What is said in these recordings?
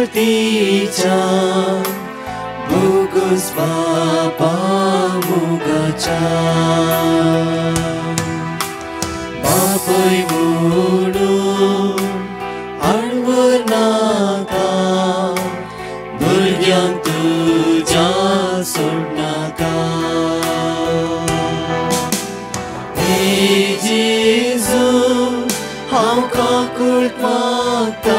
परतीच्या बोगस पापामुगाच्या बापय म्हणून आडवं नाका भुरग्यांक तुज्या सोडनाका हे जेजू हांव काकूळट मागता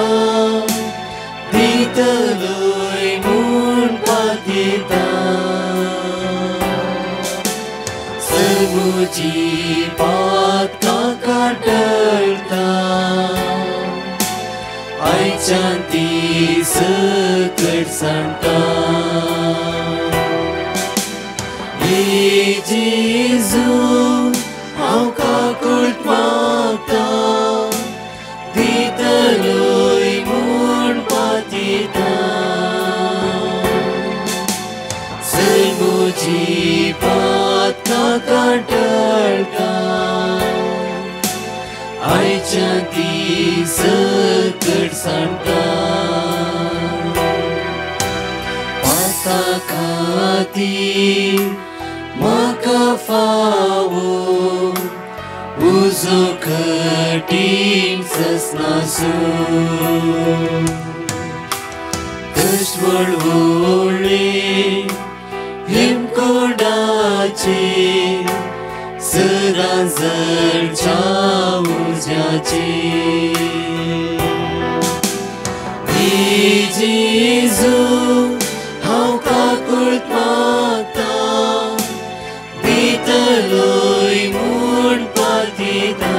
दितलोय म्हूण पातयेता सर्वोची पात काका टळटा आयच्यान ती सकट सांडटा हे जेजू हांव काकूळट मागता दितलोय म्हूण पातयेता सर्वोची पात काका टळटा आयच्यान ती सकट सांडटा पाता खातीर म्हाका फावो उजो कठीण ससनासून कश्ट व्हडले हिमकोडाचेर सरांजळच्या उज्याचेर हे जेजू हांव काकूळट मागता दितलोय म्हूण पातयेता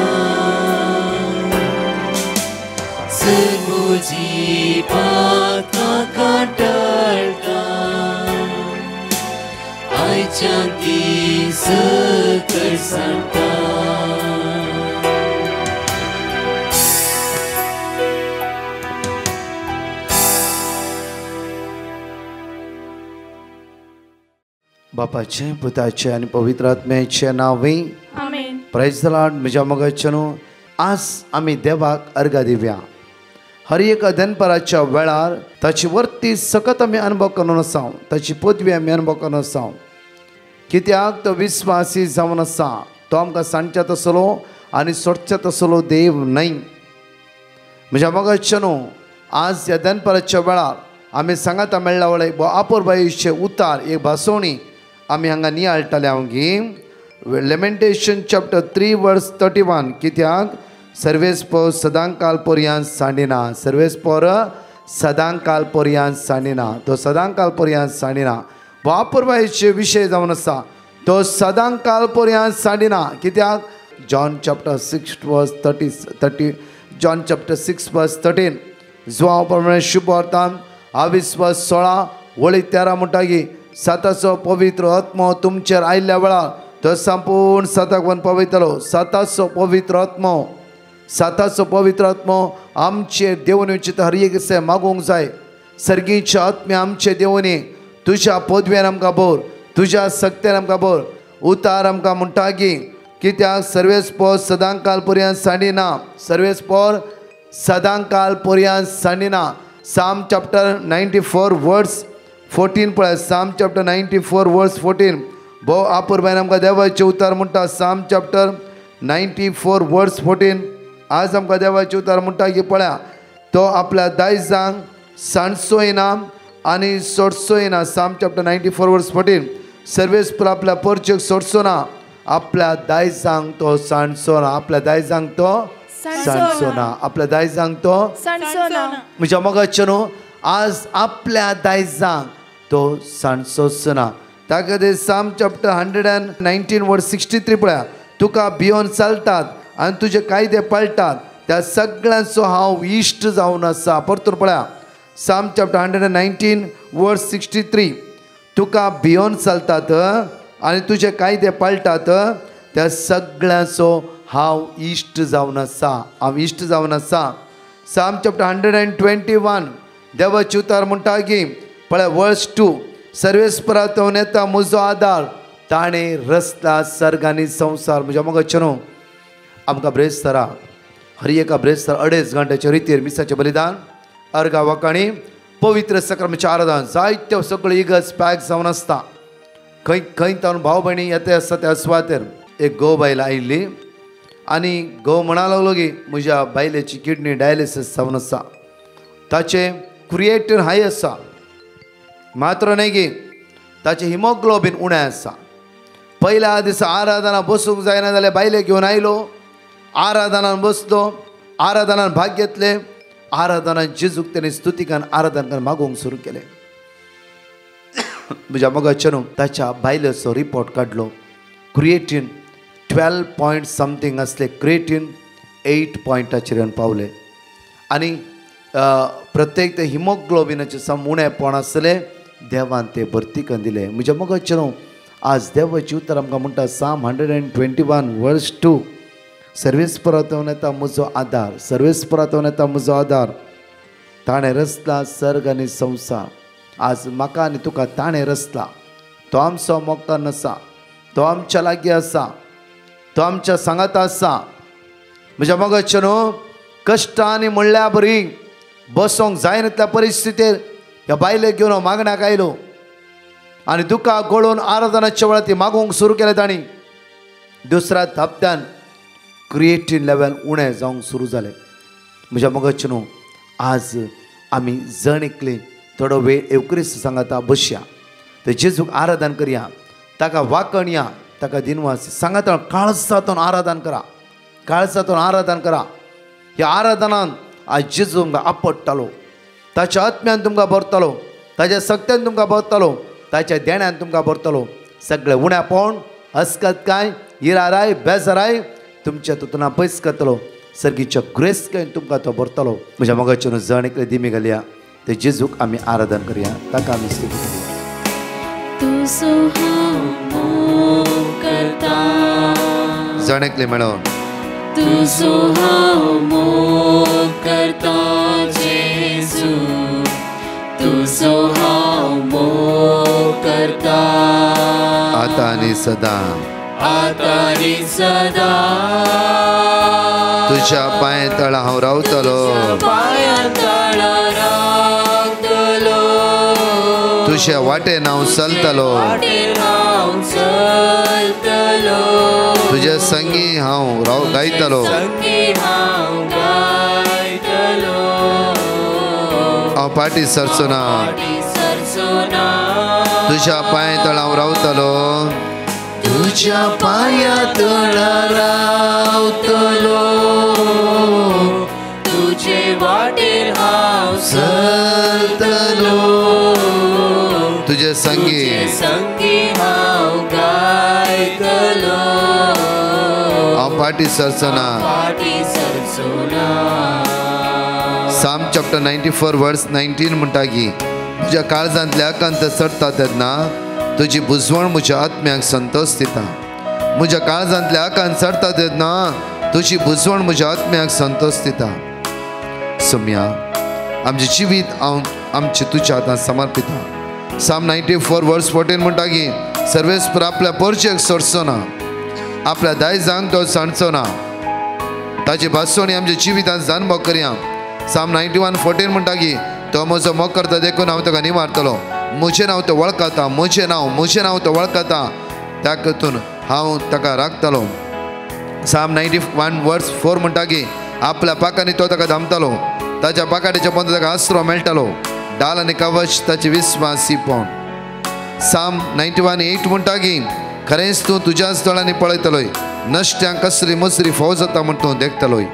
सर्वोची पात काका टळटा आयच्यान ती सकट सांडटा बापाचे पुताचे आणि पवित्र आत्म्याचे नावे आमेन. Praise the Lord. म्हज्या मोगाचेनो आज आमी देवाक अर्घा दिवया. हर एक दनपराच्या वेळार ताची वर्ती सकत आमी अनुभव करून आसा, ताची पदवी आमी अनुभव करून आसा. कित्याक तो विस्वासी जावन आसा. तो आमकां सांडचे तसलो आनी सोडचे तसलो देव न्हय. म्हज्या मोगाचेनो आज ह्या दनपराच्या वेळार आमी सांगाता मेळ्ळा वळे आपुरबाईचे उतार एक भासोवणी आमी हांगा नियाळटले. हांव घे लेमेंटेशन चॅप्टर 3 वर्स 31. कित्याक सर्वेस्पर सदांकाल पर्यंत सांडिना. सर्वेस्पर सदांकाल पर्यंत सांडिना. तो सदांकाल पर्यंत सांडिना. आपुरबाईचे विशय जावन आसा. तो सदांकाल पर्यंत सांडिना. कित्याक जॉन चॅप्टर 6 वर्स 30 जॉन चॅप्टर 6 वर्स 13 जो प्रमाणे शुभ अर्थान अविस्वास 16 वळी 13 म्हणटागी साताचो पवित्र आत्मो तुमचेर आयिल्ल्या वेळार तो संपूर्ण साताक पवित्रलो. साताचो पवित्र आत्मो आमचे देवून चित हर एक दिसा मागूंक जाय. सर्गीचे आत्मे आमचे देवनी तुज्या पदव्यान आमकां भर, तुज्या सक्त्यान आमकां भर. उतार आमकां म्हणटागी कित्याक सर्वेस्पर सदांकाल पर्यंत सांडिना. सर्वेस्पर सदांकाल पर्यंत सांडिना. साम चॅप्टर 94 वर्स 14 पळय. साम चॅप्टर 94 वर्स 14 भोव आपुरबायन आमकां देवाचे उतार म्हणटा. साम चॅप्टर 94 वर्स 14 आज आमकां देवाचे उतार म्हणटा की पळया तो आपल्या दायजांक सांडचोयना आनी सोडचोयना. साम चॅप्टर 94 वर्स 14 सर्वेस्पर आपल्या परचेक सोडचो ना. आपल्या दायजांक तो सांडचो ना. आपल्या दायजांक तो सांडचो ना. आपल्या दायजांक तो सांडचो ना. म्हज्या मोगाचेनो आज आपल्या दायजांक तो सांडचोच ना. ताका ते साम चॅप्टर 119 वर्स 63 पळया. तुका भियोन चलतात आनी तुजे कायदे पाळटात त्या सगळ्यांचो हांव इश्ट जावन आसा. परतून पळया साम चॅप्टर 119 वर्स 63 तुका भियोन चलतात आनी तुजे कायदे पाळटात त्या सगळ्यांचो हांव इश्ट जावन आसा. हांव इश्ट जावन आसा. साम चॅप्टर 121 देवाचे उतार म्हणटा की पळय वर्स 2 सर्वेस्परांतून येता म्हजो आदार ताणें रचला सर्ग आनी संवसार. म्हज्या मोगाचेनो आमकां ब्रेस्तारा हर एका ब्रेस्तार 2.5 घंट्याच्या रितीर मिसाचें बलिदान अर्घा वाकाणी पवित्र सक्रामेंतचें आराधन जायत्यो सगळ्यो इगर्ज पॅक जावन आसता. खंय खंय तावन भाव भयणी येता आसता त्या सुवातेर एक घोव बायल आयिल्ली आनी घोव म्हणा लागलो की म्हज्या बायलेची किडनी डायलिसीस जावन आसा, ताचें क्रिएटीन हाय आसा, मात्र न्हय की ताचें हिमोग्लोबीन उणें आसा. पयल्या दिसा आराधना बसूंक जायना जाल्यार बायले घेवन आयलो, आराधनान बसलो, आराधनान भाग घेतले, आराधनान जेजूक तेणें स्तुतिकान आराधन करून मागोवंक सुरू केलें. म्हज्या मोगाचें न्हू ताच्या बायलेचो रिपोर्ट काडलो. क्रिएटीन 12 पॉयंट समथींग आसले, क्रिएटीन 8 पॉयंटाचेर येवन पावले आनी प्रत्येक ते हिमोग्लोबिनाचे सम उणेंपण आसलें, देवान ते भरती करून दिले. म्हज्या मोगाचें न्हू आज देवाची उतर आमकां म्हणटा Psalm 121:2 सर्वेस परतून येता म्हजो आदार, सर्वेस परतून येता म्हजो आदार, ताणें रचला सर्ग आनी संवसार. आज म्हाका आनी तुका ताणें रचला. तो आमचो मोगतान आसा, तो आमच्या लागीं आसा, तो आमच्या सांगात आसा. म्हज्या मोगाचें न्हू कश्टांनी म्हणल्या बरी बसोंक जायना त्या परिस्थितीर ह्या बायलेक घेवन हांव मागण्याक आयलो आनी दुका गळोवन आराधनाच्या वेळार ती मागोवंक सुरू केलें. तांणी दुसऱ्या हप्त्यान क्रिएटीन लेवल उणें जावंक सुरू जालें. म्हज्या मोगाचें न्हू आज आमी जण एकली थोडो वेळ एवक्रिस्त सांगाता बसया, तर जेजूक आराधन करया, ताका वाकणया, ताका दिनवास सांगाता काळजांतून आराधन करा, काळजांतून आराधन करा. ह्या आराधनान आज जेजू तुमकां आपडटलो, ताच्या आत्म्यान तुमकां भरतलो, ताच्या सक्त्यान तुमकां भरतलो, ताच्या देण्यान तुमकां भरतलो. सगळें उण्यापण अस्कतकाय इराराय बेजाराय तुमच्या तुतना पयस करतलो. सर्गीच्या ग्रेस्केन तुमकां तो भरतलो. म्हज्या मोगाचें जण एकले दिमी घालया, ते जेजूक आमी आराधन करया, ताका आमी स्तुती करया. जण एकले मेळोन तुजो हांव मोग करता जेजू, तुजो हांव मोग करता आतां आनी सदां, आतां आनी सदां. तुज्या पांय तळा हांव रावतलो, पांयां तळा रावतलो, तुज्या वाटेन हांव चलतलो, वाटेर हांव चलतलो, तुज्या संगी हांव गायतलो, संगी हांव गायतलो. हांव फाटी सरचो ना, फाटी सरचो ना, तुज्या पांय तळा हांव रावतलो, तुज्या पांया तळा रावतलो, तुजे वाटेर हांव चलतलो, तुजे संगी संगी हांव गायतलो, हांव फाटी सरचो ना. फाटी सरचो ना. Psalm chapter 94 verse 19 म्हणटा की तुज्या काळजांतल्या आकांत चडटा तेन्ना तुजी बुजवण म्हज्या आत्म्याक संतोश दिता. म्हज्या काळजांतल्या आकांत चडटा तेन्ना तुजी बुजवण म्हज्या आत्म्याक संतोश दिता. सोम्या आमचें जिवीत हांव आमचे तुज्या हातांत समर्पिता. Psalm 94 verse 14 म्हणटा की सर्वेस्पर आपल्या परचेक सोडचो ना, आपल्या दायजांक तो सांडचो ना, ताची भासवणी आमच्या जिवितांत जाणबो करया. Psalm 91:14 म्हणटा की तो म्हजो मोग करता देखून हांव ताका निवारतलो, म्हजें नांव तो वळखता, म्हजें नांव तो वळखता, त्या खातीर हांव ताका राखतलो. Psalm 91 verse 4 म्हणटा की आपल्या पाकांनी तो ताका धामतलो, ताच्या पाकाट्याच्या पंत ताका आसरो मेळटलो, डाल आनी कवच ताचे विस्वासी पोण. Psalm 91:8 म्हणटा की खरेंच तूं तुज्याच दोळ्यांनी पळयतलोय, नश्ट्यांक कसली मसरी फाव जाता म्हण तूं देखतलोय.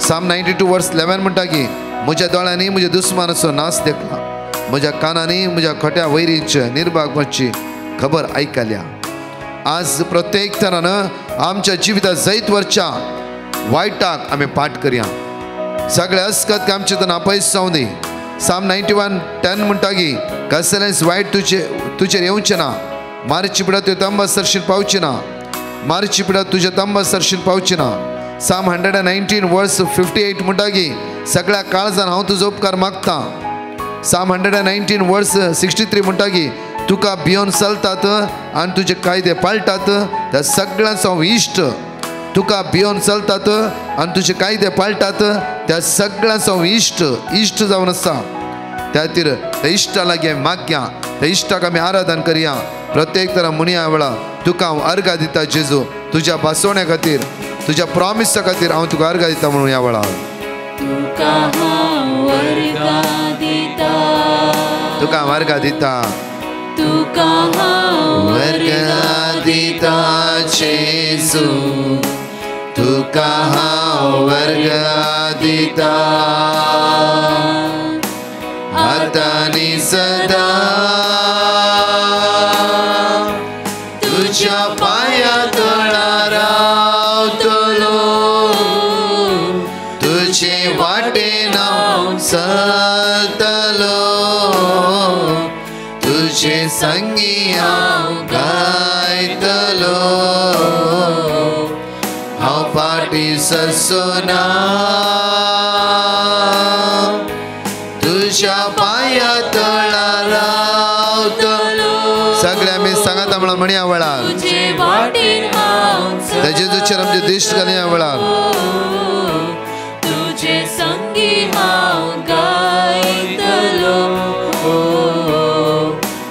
Psalm 92 verse 11 म्हणटा की म्हज्या दोळ्यांनी म्हज्या दुस्मानाचो नाश देखला, म्हज्या कानांनी म्हज्या खोट्या वैरीचे निर्भागमाची खबर आयकल्या. आज प्रत्येक तरान आमच्या जिवितांत जैत वरच्या वायटाक आमी पाठ करया, सगळे अस्कत आमचे तर नापयस जावं दी. Psalm 91:10 म्हणटा की कसलेंच वायट तुजेर येवचें ना, मारची पिडा तुज्या तंबा सरशील पावची ना, मारची पिडा तुज्या तंबा सरशील पावची ना. Psalm 119 verse 58 म्हणटा की सगळ्या काळजान हांव तुजो उपकार मागता. Psalm 119 verse 63 म्हणटा की तुका भियोन चलतात आनी तुजे कायदे पाळटात त्या सगळ्यांचो हांव इश्ट. तुका भियोन चलतात आनी तुजे कायदे पाळटात त्या सगळ्यांचो हांव इश्ट जावन आसा. त्या खातीर त्या इश्टा लागीं मागया, त्या इश्टाक आमी आराधन करया. प्रत्येक तरा म्हणया वेळा तुका हांव अर्घ दिता जेजू, तुज्या बसवण्या खातीर, तुज्या प्रॉमिसा खातीर हांव तुका अर्घ दिता म्हणून ह्या वेळार तुका हांव अर्घ दिता, तुका हांव अर्घ दिता, तुका हांव अर्घ दिता जेजू, तुका हांव अर्घ दिता आता आनी सदा. तुझ्या पाया तळार रावतलो, तुझे वाटेन हांव चलतलो, तुझे संगी हांव गायतलो, हांव फाटी सरसोना तुझ्या पाया तळार रावतलो. सगळे आमी सांगात म्हणून म्हणया वेळार तुझे वाटेन हांव त्या जेजूचेर आमचे दिश्ट घालया वेळार तुझे संगी हांव गायतलो,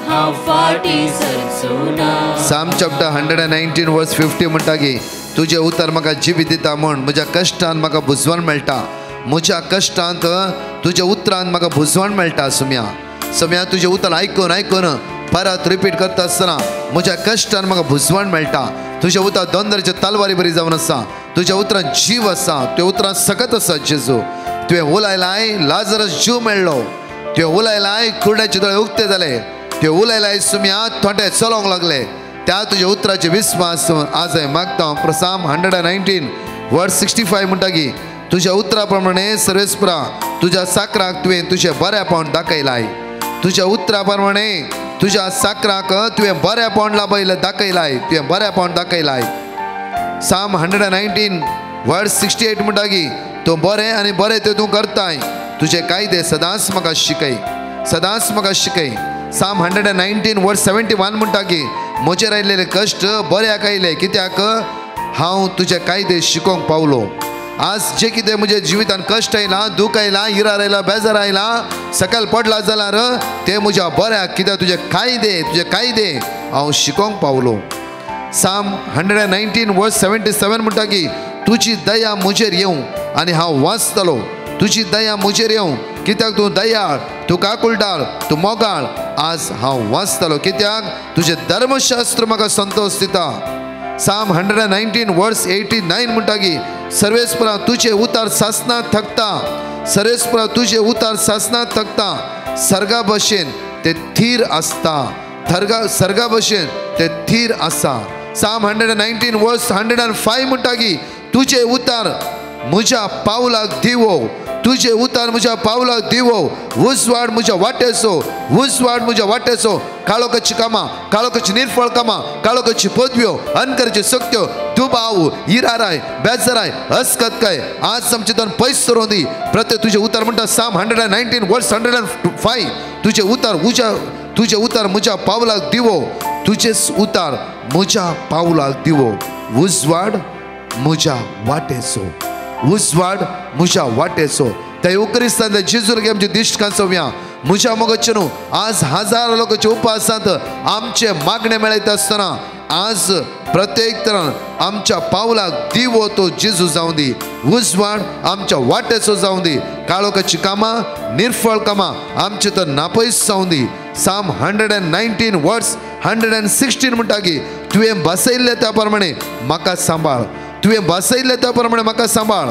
हांव फाटी सरसोना. साम चॅप्टर 119 वर्स 50 म्हणटा की तुझे उतर म्हाका जिवी दिता म्हूण म्हज्या कश्टान म्हाका बुजवण मेळटा, म्हज्या कश्टांत तुझ्या उतरांत म्हाका बुजवण मेळटा. सम्या तुझे उतर आयकून आयकून परत रिपीट करता आसतना म्हज्या कश्टान म्हाका बुजवण मेळटा. तुझ्या उतर दोंदराची तलवारी बरी जावन आसा, तुझ्या उतरांत जीव आसा, तुझ्या उतरांत सकत आसा जेजू. तुवें उलयलाय लाजरस जीव मेळ्ळो, तुवें उलयलाय कुर्ड्याचे दोळे उक्ते जाले, तुवें उलयलाय सुम्या थोडे चलोंक लागले. त्या तुझ्या उतराचे विस्वास आज हांव मागता. प्रसाम 119 वर्स 65 म्हणटा की तुझ्या उतरा प्रमाणे सर्वेस्परा तुझ्या साकराक तुवें तुझे बरेपण दाखयलाय. तुझ्या उतरा प्रमाणे तुझ्या साकराक तुवें बरेपण दाखयलाय, तुवें बरेपण दाखयलाय. साम 119 वर्स 68 म्हणटा की तूं बरें आनी बरें तें तूं करताय, तुझे कायदे सदांच म्हाका शिकय, सदांच म्हाका शिकय. साम 119 वर्स 71 म्हणटा की म्हजेर आयिल्ले कश्ट बऱ्याक आयले, कित्याक हांव तुझे कायदे शिकोवंक पावलो. आज जे कितें म्हज्या जिवितान कश्ट आयला, दूख आयला, इरार आयला, बेजार आयला, सकयल पडला जाल्यार ते म्हज्या बऱ्याक, कित्याक तुझे कायदे हांव शिकोवंक पावलो. साम 119 वर्स 77 म्हणटा की तुजी दया म्हजेर येवं आनी हांव वाचतलो, तुजी दया म्हजेर येवं, कित्याक तूं दयाळ, तूं काकुळटाळ, तूं मोगाळ. आज हांव वाचतलो, कित्याक तुजें धर्मशास्त्र म्हाका संतोश दिता. साम 119 वर्स 89 म्हणटा की सर्वेस्परा तुझे उतार सासनात थकता, सर्वेस्परा तुझे उतार सासनात थकता, सर्गा भशेन ते थीर आसता, सर्गा भशेन ते थीर आसा. साम 119 वर्स 105 म्हणटा की तुझे उतार म्हज्या पावलाक दिवो, तुझे उतार म्हज्या पावलाक दिवो, उजवाड म्हज्या वाटेचो, उजवाड म्हज्या वाटेचो. काळोखाची कामां, काळोखाची निर्फळ कामां, काळोखाची पदव्यो, अनकराच्यो सक्त्यो, दुबाव, इराराय, बेजाराय, अस्कतकाय आज आमचे दोन पयस सरों दी. प्रत्येक तुझे उतार म्हणटा साम 119 वर्स 105 तुझे उतार म्हज्या पावलाक दिवो, तुझेच उतार म्हज्या पावलाक दिवो, उजवाड म्हज्या वाटेचो, उजवाड म्हज्या वाटेचो. त्या युक्रिस्तान जेजूर आमचे दिश्ट कांचोवया. म्हज्या मोगाचे न्हू आज हजार लोकांचे उपासांत आमचे मागणे मेळयता आसतना आज प्रत्येक तरान आमच्या पावलाक दिवो तो जेजू जावं दी, उजवाड आमच्या वाटेचो जावं दी, काळोखाची कामां, निर्फळ कामां आमचे तर नापयस जावं दी. साम 119 वर्स 116 म्हणटा की तुवें बसयल्ले त्या प्रमाणे म्हाका सांबाळ, तुवें बसयल्ले त्या प्रमाणे म्हाका सांबाळ.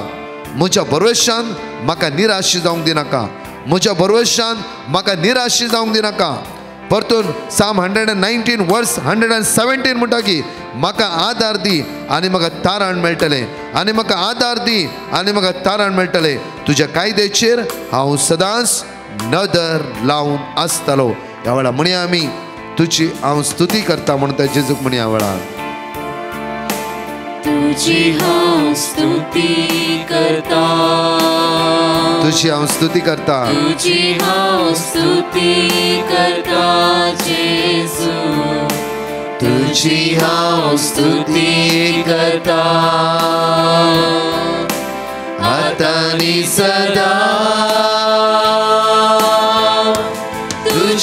म्हज्या भरवशान म्हाका निराशी जावंक दिनाका, म्हज्या भरवशान म्हाका निराशी जावंक दिनाका. परतून साम 119 वर्स 117 म्हणटा की म्हाका आदार दी आनी म्हाका तारण मेळटलें, आनी म्हाका आदार दी आनी म्हाका तारण मेळटलें. तुज्या कायद्याचेर हांव सदांच नदर लावन आसतलो. ह्या वेळा म्हणया आमी तुजी हांव स्तुती करता म्हणून त्या जेजूक म्हणया वेळा तुझी हांव स्तुती करता, तुझी हांव स्तुती करता, तुझी हांव स्तुती करता जेजू, तुझी हांव स्तुती करता आतां आनी सदां.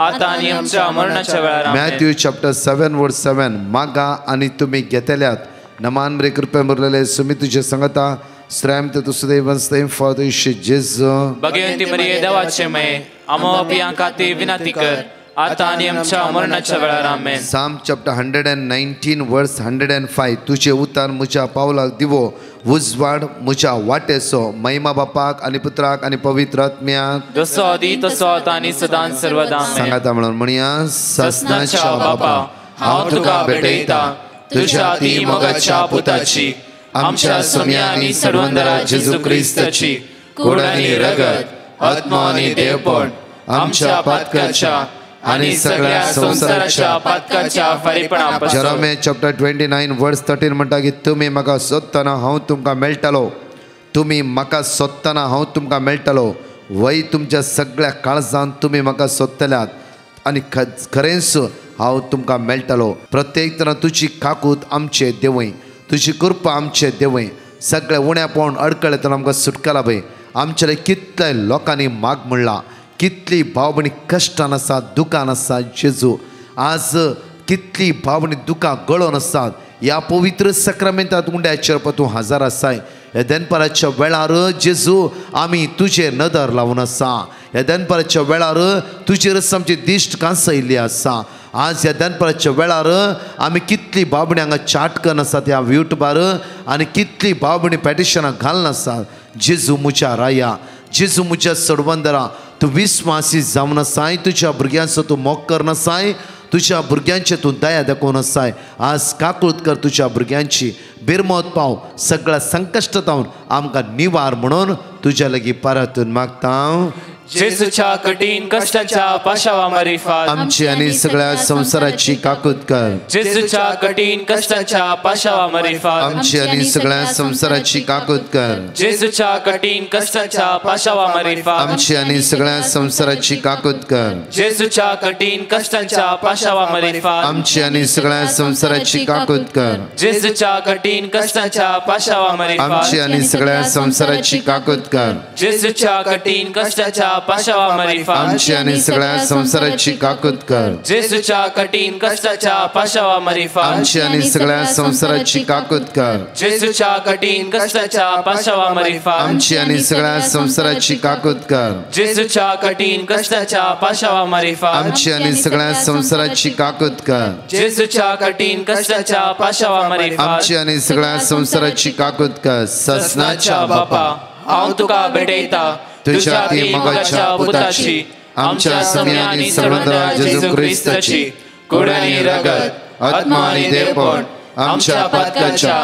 आता आणि आमच्या मरणाच्या वेळार आमेन. मॅथ्यू चॅप्टर 7 वर्स 7 मागा आणि तुम्ही घेतल्यात नमान बरे कृपे मुरलेले सुमी तुझे संगता स्त्रॅम ते तुसदे वंसते फादर जेजू भगवंती मरिये देवाचे मये आमो पियां खातीर विनंती कर आता आणि आमच्या मरणाच्या वेळार आमेन. Psalm chapter 119 verse 105 तुझे उतार मुझ्या पावलाक दिवो उजवाड मुझ्या वाटेसो महिमा बापाक आणि पुत्राक आणि पवित्र आत्म्याक जसो आदी तसो आता आणि सदां सर्वदा आमेन. सांगाता म्हणून म्हणया सस्नाच्या बापा हांव तुका भेटयता तुझ्या ती मोगाच्या पुताची आमच्या सोम्या आणि सर्वंदरा जेजू क्रिस्ताची कूड आणि रगत आत्मा आणि देवपण आमच्या पातकाच्या आणि सगळ्या संसाराच्या पातकाच्या फारीपणापासून. Jeremiah chapter 29 verse 13 म्हणटा की तुम्ही म्हाका सोदतना हांव तुमकां मेळटलो तुम्ही म्हाका सोदतना हांव तुमकां मेळटलो वय तुमच्या सगळ्या काळजांत तुम्ही म्हाका सोदतल्यात आणि खरेंच हांव तुमकां मेळटलो. प्रत्येक तरां तुजी काकूत आमचे देवय तुजी कृपा आमचे देवय सगळे उण्यापण अडकळेतून आमकां सुटकाला पळय. आमचे कितले लोकांनी माग म्हणला कितली भावबणी कश्टान आसात दुखान आसात जेजू आज कितली भावबणी दुखां गळोन आसात ह्या पवित्र सक्रामेंतांत उंड्याचेर तूं हजर आसाय. ह्या दनपाराच्या वेळार जेजू आमी तुजेर नदर लावन आसा. ह्या दनपाराच्या वेळार तुजेर आमची दिश्ट कांसयल्ली आसा. आज ह्या दनपाराच्या वेळार आमी कितली भावबणी हांगा चाटकन आसात ह्या युट्यूबार आनी कितली भावबणी पॅटिशनां घालून आसात. जेजू मुच्या राया जेजू मुच्या सडवंदरा तूं विस्वासी जावन आसाय तुज्या भुरग्यांचो तूं मोग करनासाय तुज्या भुरग्यांचे तूं दया दाखोवन आसाय. आज काकूळट कर तुज्या भुरग्यांची बिरमोत पाव सगळ्या संकश्टांतून आमकां निवार म्हणून तुज्या लागीं परतून मागता. जेजूच्या कठीण कष्टाच्या पाशावा मारिफात आमची आणि सगळ्या संसाराची काकूत कर. जेजूच्या कठीण कष्टाच्या पाशावा मारिफात आमची आणि सगळ्या संसाराची काकूत कर. जेजूच्या कठीण कष्टाच्या पाशावा मारिफात आमची आणि सगळ्या संसाराची काकूत कर. जेजूच्या कठीण कष्टाच्या पाशावा मारिफात आमची आणि सगळ्या संसाराची काकूत कर. जेजूच्या कठीण कष्टाच्या पाशावा मारिफात आमची आणि सगळ्या संसाराची काकूत कर. जेजूच्या कठीण कष्टाच्या पाशावा मारिफात आमची आणि सगळ्या संसाराची काकूत कर. जेजूच्या कठीण कष्टाच्या पाशावा मारिफात आमची आणि सगळ्या संसाराची काकूत कर. जेजूच्या कठीण कष्टाच्या पाशावा मारिफात आमची आणि सगळ्या संसाराची काकूत कर. जेजूच्या कठीण कष्टाच्या पाशावा मारिफात आमची आणि सगळ्या संसाराची काकूत कर. जेजूच्या कठीण कष्टाच्या पाशावा मारिफात आमची आणि सगळ्या संसाराची काकूत कर. सस्नाच्या बापा हांव तुका भेटयता तुझ्या ती मोगाच्या पुताची आमच्या सोम्या आणि सर्वंदरा जेजू क्रिस्ताची कूड आणि रगत आत्मा आणि देवपण आमच्या पातकाच्या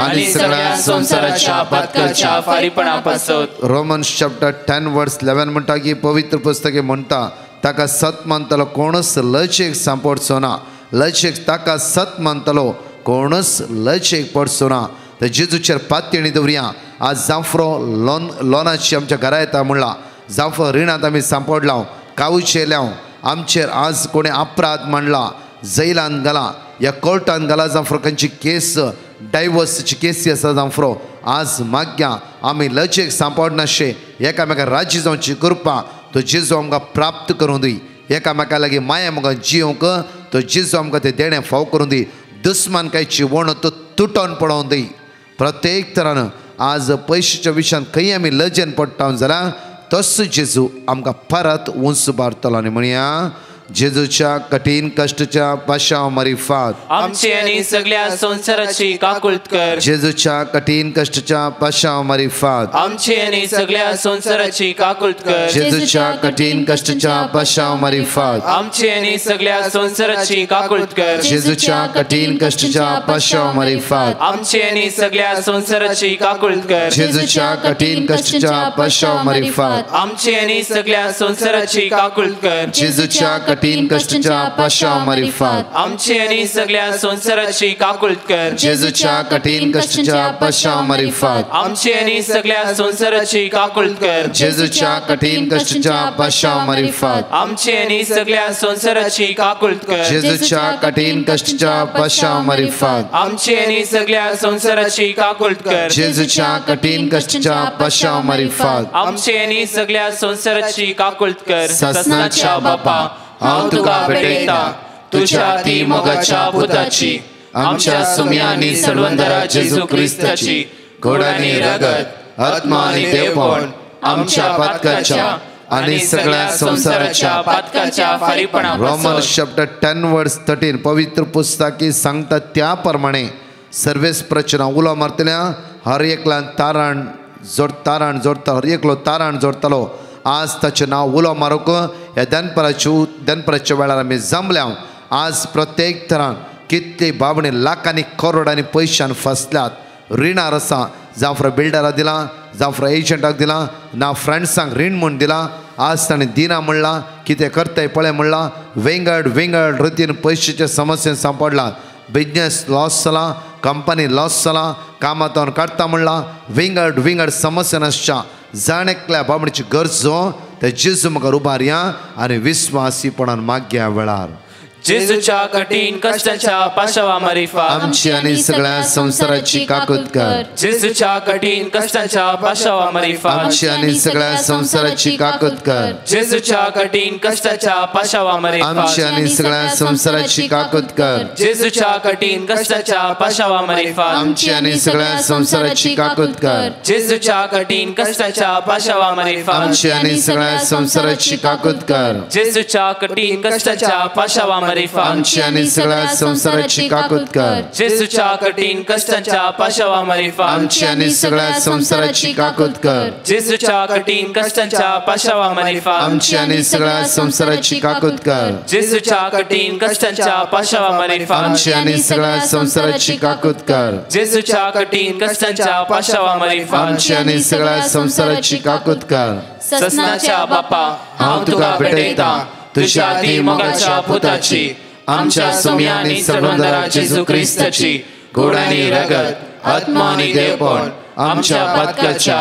आणि सगळ्या संसाराच्या पातकाच्या फारीपणापासून. रोमन्स चॅप्टर 10 वर्स 11 म्हणटा की पवित्र पुस्तके म्हणटा ताका सत मानतलो कोणच लचेक सांपडचो ना. लचेक ताका सत मानतलो कोणच लचेक पडचो ना. तर जेजूचेर पातयेणी दवरया. आज जांफरो लोनाची आमच्या घरा येता म्हणला जांफरो रिणांत आमी सांपडला कावचे लाव आमचेर आज कोणे अपराध मांडला जैलान घाला या कोर्टान घाला जांफरो खंयची केस डायवोर्सची केसी आसा जांफरो आज माग्या आमी लचेक सांपडनाशे एकामेका राजी जावची कृपा तो जेजू आमकां प्राप्त करूं दी. एकामेका लागीं माया आमकां जियोंक तो जेजू आमकां ते देणें फाव करूं दी. दुस्मानकायची वण तो तुटोन पडोवन दी. प्रत्येक तरान आज पयशाच्या विशयान खंय आमी लजेन पडटा जाल्यार तसो जेजू आमकां परत उंच बारतलो आनी म्हणया जेजूच्या कठीण कश्टाच्या पाशाव मारिफात आमची आणि सगळ्या संसाराची काकूळट कर. जेजूच्या कठीण कश्टाच्या पाशाव मारिफात आमची आणि सगळ्या संसाराची काकूळट कर. जेजूच्या कठीण कश्टाच्या पाशाव मारिफात आमची आणि सगळ्या संसाराची काकूळट कर. जेजूच्या कठीण कश्टाच्या पाशाव मारिफात आमची आणि सगळ्या संसाराची काकूळट कर. जेजूच्या कठीण कश्टाच्या पाशाव मारिफात आमची आणि सगळ्या संसाराची काकूळट कर. जेजूच्या कठीण कष्टाच्या पाशाव मारिफात आमची आणि सगळ्या संसाराची काकूळट कर. जेजूच्या कठीण कष्टाच्या पाशाव मारिफात आमची आणि सगळ्या संसाराची काकूळट कर. जेजूच्या कठीण कष्टाच्या पाशाव मारिफात आमची आणि सगळ्या संसाराची काकूळट कर. जेजूच्या कठीण कष्टाच्या पाशाव मारिफात आमची आणि सगळ्या संसाराची काकूळट कर. जेजूच्या कठीण कष्टाच्या पाशाव मारिफात आमची आणि सगळ्या संसाराची काकूळट कर. सस्नाच्या बापा हांव तुका भेटयता तुझ्या ती मोगाच्या पुताची आमच्या सुम्या आनी सडवंदरा जेजू क्रिस्ताची घोड आनी रगत आत्मा आनी देवपण आमच्या पातकाच्या आणि सगळ्या संसाराच्या पातकाच्या फारीपणापासून. रोमन्स चॅप्टर 10 वर्स 13 पवित्र पुस्तकी सांगता त्या प्रमाणे सर्वेस प्रचना उलो मारतल्या हर एकला तारण जोडता हर एकलो तारण जोडतलो. आज ताचें नांव उलो मारूक ह्या दनपराच्या वेळार आमी जमल्या. आज प्रत्येक तरान कितली बाबणे लाखांनी करोडांनी पयशान फसल्यात. रिणार आसा जावं फ्रॉम बिल्डराक दिला जावं फ्रॉम एजंटाक दिला ना फ्रेंड्सांक रीण म्हूण दिला. आज ताणें दिना म्हणला कितें करताय पळय म्हणला. वेंगड रितीन पयशाच्या समस्येन सांपडला. बिजनेस लॉस जाला कंपनी लॉस जाला कामांतून काडटा म्हणला. विंगड समस्या नासच्या जाणेकल्या बाबणीची गरजो ते जेजू मुखार उबारया आनी विस्वासीपणान मागया वेळार. जेजूच्या कठीण कष्टाच्या पाशवा मारिफा आमची आनी सगळ्या संसाराची काकूत कर. जेजूच्या कठीण कष्टाच्या पाशवा मारिफा आमची आनी सगळ्या संसाराची काकूत कर. जेजूच्या कठीण कष्टाच्या पाशवा मारिफा आमची आनी सगळ्या संसाराची काकूत कर. जेजूच्या कठीण कष्टाच्या पाशवा मारिफा आमची आनी सगळ्या संसाराची काकूत कर. जेजूच्या कठीण कष्टाच्या पाशवा मारिफा आमची आनी सगळ्या संसाराची काकूत कर. जेजूच्या कठीण कष्टाच्या पाशवा मारिफा आमची आनी सगळ्या संसाराची काकूत कर. जेजूच्या कठीण कष्टाच्या पाशवा मारिफा आमची आनी सगळ्या संसाराची काकूत कर. जेजूच्या कठीण कष्टाच्या पाशवा मारिफा आमची आनी सगळ्या संसाराची काकूत कर. जेजूच्या कठीण कष्टाच्या पाशवा मारिफा आमची आनी सगळ्या संसाराची काकूत कर. जेजूच्या कठीण कष्टाच्या पाशवा मारिफा आमची आनी सगळ्या संसाराची काकूत कर. ससनाच्या बापा हांव तुका भेटयता तुझ्या ती मोगाच्या पुताची आमच्या सुम्या आनी सडवंदरा जेजू क्रिस्ताची घोड आनी रगत आत्मा आनी देवपण आमच्या पातकाच्या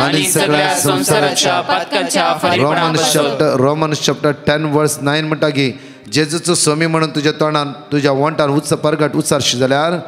आणि सगळ्या संसाराच्या पातकाच्या फारीपणापासून. रोमन्स चॅप्टर 10 वर्स 9 म्हणटा की जेजूचो सोमी म्हणून तुज्या तोंडान तुज्या वंटान परगट उच्चारशी जाल्यार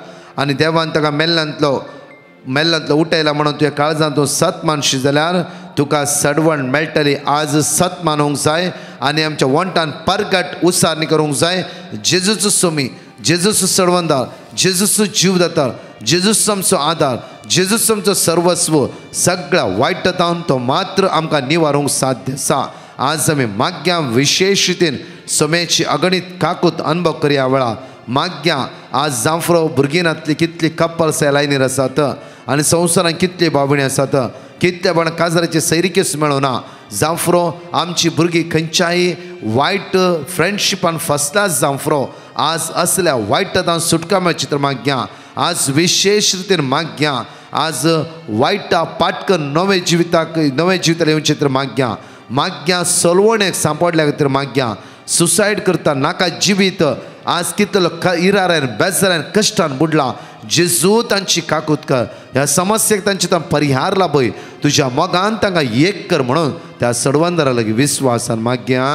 आनी देवान ताका मेल्ल्यांतलो उठयला म्हणून तुज्या काळजांत तूं सत मानशी जाल्यार तुका सडवण मेळटली. आज सत मानूंक जाय आनी आमच्या वंटान परगट उसारणी करूंक जाय. जेजूचो सोमी जेजूचो सडवंदार जेजूचो जीवदाता जेजूचो आमचो आदार जेजूचो आमचो सर्वस्व सगळ्या वायटांतल्यान तो मात्र आमकां निवारूंक साध्य आसा. आज आमी माग्या विशेष रितीन सोम्याची अगणित काकूत अनुभव करया वेळा माग्या. आज जांफ्रो भुरगीनांतली कितली कपल्स लायनीर आसात आनी संवसारांत कितली बाबणी आसात. कितल्या पण काजाराचे सैरिकेस मेळोना. जांफ्रो आमची भुरगीं खंयच्याय वायट फ्रेंडशिपान फसलात. जांफ्रो आज असल्या वायटांतल्यान सुटका मेळची तर माग्या. आज विशेष रितीन माग्या. आज वायटा पाटकन नवे जिविताक येवचे तर माग्या सोलवणेक सांपडल्या खातीर माग्या. सुसायड करता नाका जिवीत आज कितलो इरारान बेजारान कश्टान बुडला. जेजू तांची काकूत कर. ह्या समस्येक तांचे परिहार लाभय. तुज्या मोगान तांकां एक कर म्हणून त्या सडवंदरा लागीं विस्वासान माग्या.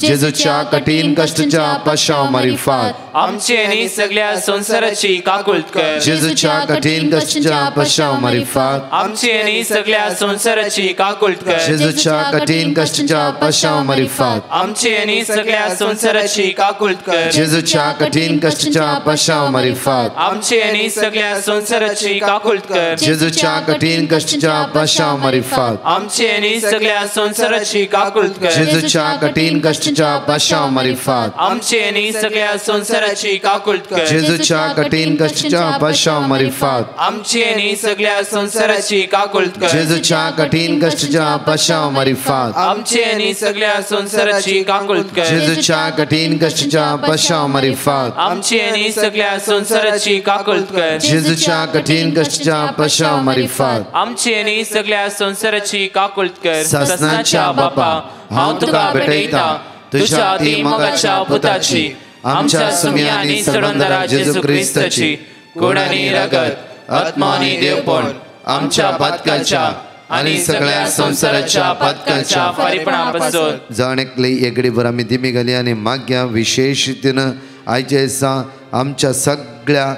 जेजूच्या कठीण कश्टाच्या पाशवा मारिफात आमची आनी सगळ्या संसाराची काकूत कर. जेजूच्या कठीण कश्टाच्या पाशवा मारिफात आमची आनी सगळ्या संसाराची काकूत कर. जेजूच्या कठीण कश्टाच्या पाशवा मारिफात आमची आनी सगळ्या संसाराची काकूत कर. जेजूच्या कठीण कश्टाच्या पाशवा मारिफात आमची आनी सगळ्या संसाराची काकूत कर. जेजूच्या कठीण कश्टाच्या पाशवा मारिफात आमची आनी सगळ्या संसाराची काकूत कर. जेजूच्या कठीण कश्टाच्या पाशवा मारिफात आमची आनी सगळ्या संसाराची काकूत कर. जेजूच्या कठीण कश्टाच्या पाशवा मारिफात आमची आनी सगळ्या संसाराची काकूत कर. जेजूच्या कठीण कश्टाच्या पाशवा मारिफात आमची आनी सगळ्या संसाराची काकूत कर. जेजूच्या कठीण कश्टाच्या पाशवा मारिफात आमची आनी सगळ्या संसाराची काकूत कर. जेजूच्या कठीण कश्टाच्या पाशवा मारिफात आमची आनी सगळ्या संसाराची काकूत कर. ससनाच्या बापा हांव तुका भेटयता तुझ्या ती मोगाच्या पुताची आमच्या सुम्या आनी सडवंदरा जेजू क्रिस्ताची घोड आनी रगत आत्मा आनी देवपण आमच्या पातकाच्या आनी सगळ्या संसाराच्या पातकाच्या फारीपणापासून. जाण एकली एगडी भर आमी दिमी घाली आनी माग्या विशेष रितीन आयच्या दिसा आमच्या सगळ्या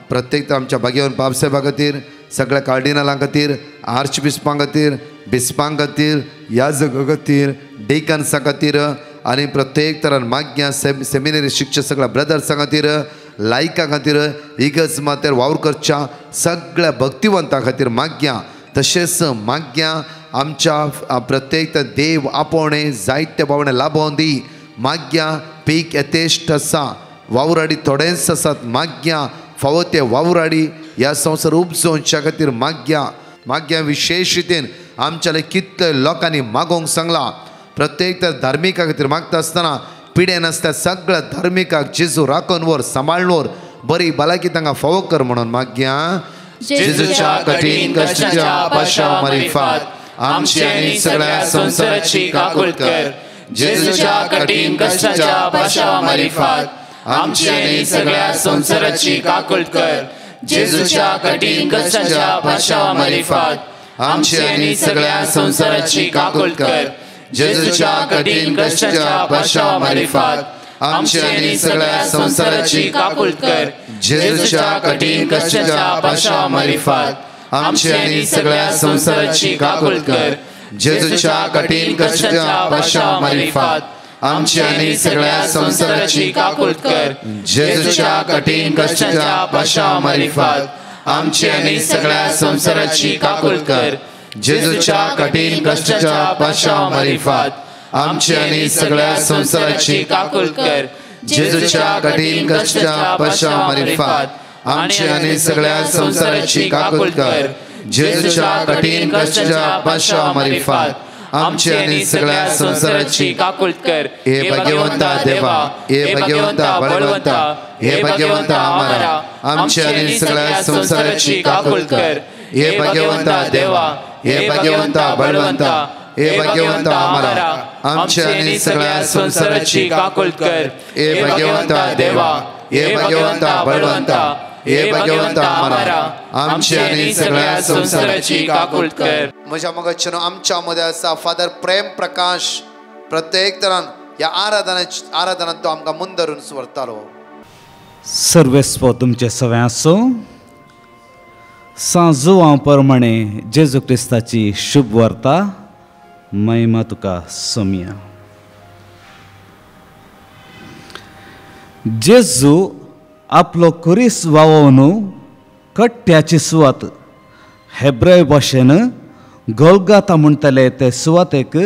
प्रत्येक आमच्या भाग्यवन बाबसाहेबा खातीर सगळ्या कार्डिनलां खातीर आर्च बिस्पां खातीर ह्या जगा खातीर डेकन्सा खातीर आनी प्रत्येक तरान माग्या सेमिनरी शिक्षक सगळ्या ब्रदर्सां खातीर लायका खातीर इगज मातेर वावर करच्या सगळ्या भक्तिवंतां खातीर माग्या तशेंच माग्या आमच्या प्रत्येक देव आपोवणे जायते भावणे लाभोवन दी माग्या पीक यथेश्ट आसा वावराडी थोडेच आसात माग्या फावो ते वावराडी ह्या संवसार उपजोवच्या खातीर माग्या विशेष रितीन आमच्या कितले लोकांनी मागोवंक सांगला प्रत्येक त्या धार्मिका खातीर मागता आसतना पिडे नासता सगळ्या धार्मिकाक जेजू राखून वर सांबाळून वर बरी भलायकी तांकां फावो कर म्हणून माग्या जेजूच्या कठीण कश्टाच्या पाशा मारिफात आमची आनी सगळ्या संसाराची काकूळ कर जेजूच्या कठीण कश्टाच्या पाशा मारिफात आमची आनी सगळ्या संसाराची काकूळ कर जेजूच्या कठीण कश्टाच्या पाशा मारिफात आमची आनी सगळ्या संसाराची काकूळ कर जेजूच्या कठीण कश्टाच्या पाशा मारिफात आमची आनी सगळ्या संसाराची काकूळ कर जेजूच्या कठीण कश्टाच्या पाशा मारिफात आमची आनी सगळ्या संसाराची काकूळ कर जेजूच्या कठीण कश्टाच्या पाशा मारिफात आमची आनी सगळ्या संसाराची काकूळ कर जेजूच्या कठीण कश्टाच्या पाशा मारिफात आमची आनी सगळ्या संसाराची काकूळ कर जेजूच्या कठीण कश्टाच्या पाशा मारिफात आमची आनी सगळ्या संसाराची काकूळ कर जेजूच्या कठीण कश्टाच्या पाशा मारिफात आमची आनी सगळ्या संसाराची काकूळ कर जेजूच्या कठीण कश्टाच्या पाशा मारिफात आमची आनी सगळ्या संसाराची काकूळ कर हे भाग्यवंता देवा हे भाग्यवंता बळवंता हे भाग्यवंता आमारा आमची आनी सगळ्या संसाराची काकूळ कर हे भाग्यवंता देवा हे भाग्यवंता बळवंता हे भाग्यवंता आमारा आमची आनी सगळ्या संसाराची काकूळ कर हे भाग्यवंता देवा हे भाग्यवंता बळवंता हे भाग्यवंता आमारा आमची आनी सगळ्या संसाराची काकूळ कर म्हज्या मगजच्यान आमच्या मदें आसा फादर प्रेम प्रकाश प्रत्येक तरान ह्या आराधनांत तो आमकां मुंदरून व्हरतालो सर्वेस्व तुमचे सगळ्या आसूं सांजुवां प्रमाणे जेजू क्रिस्ताची शुभ वार्ता महिमा तुका सोम्या जेजू आपलो कुरीस वावोवन कट्ट्याची सुवात हेब्रेय भाशेन गोल्गाता म्हणटले ते सुवातेक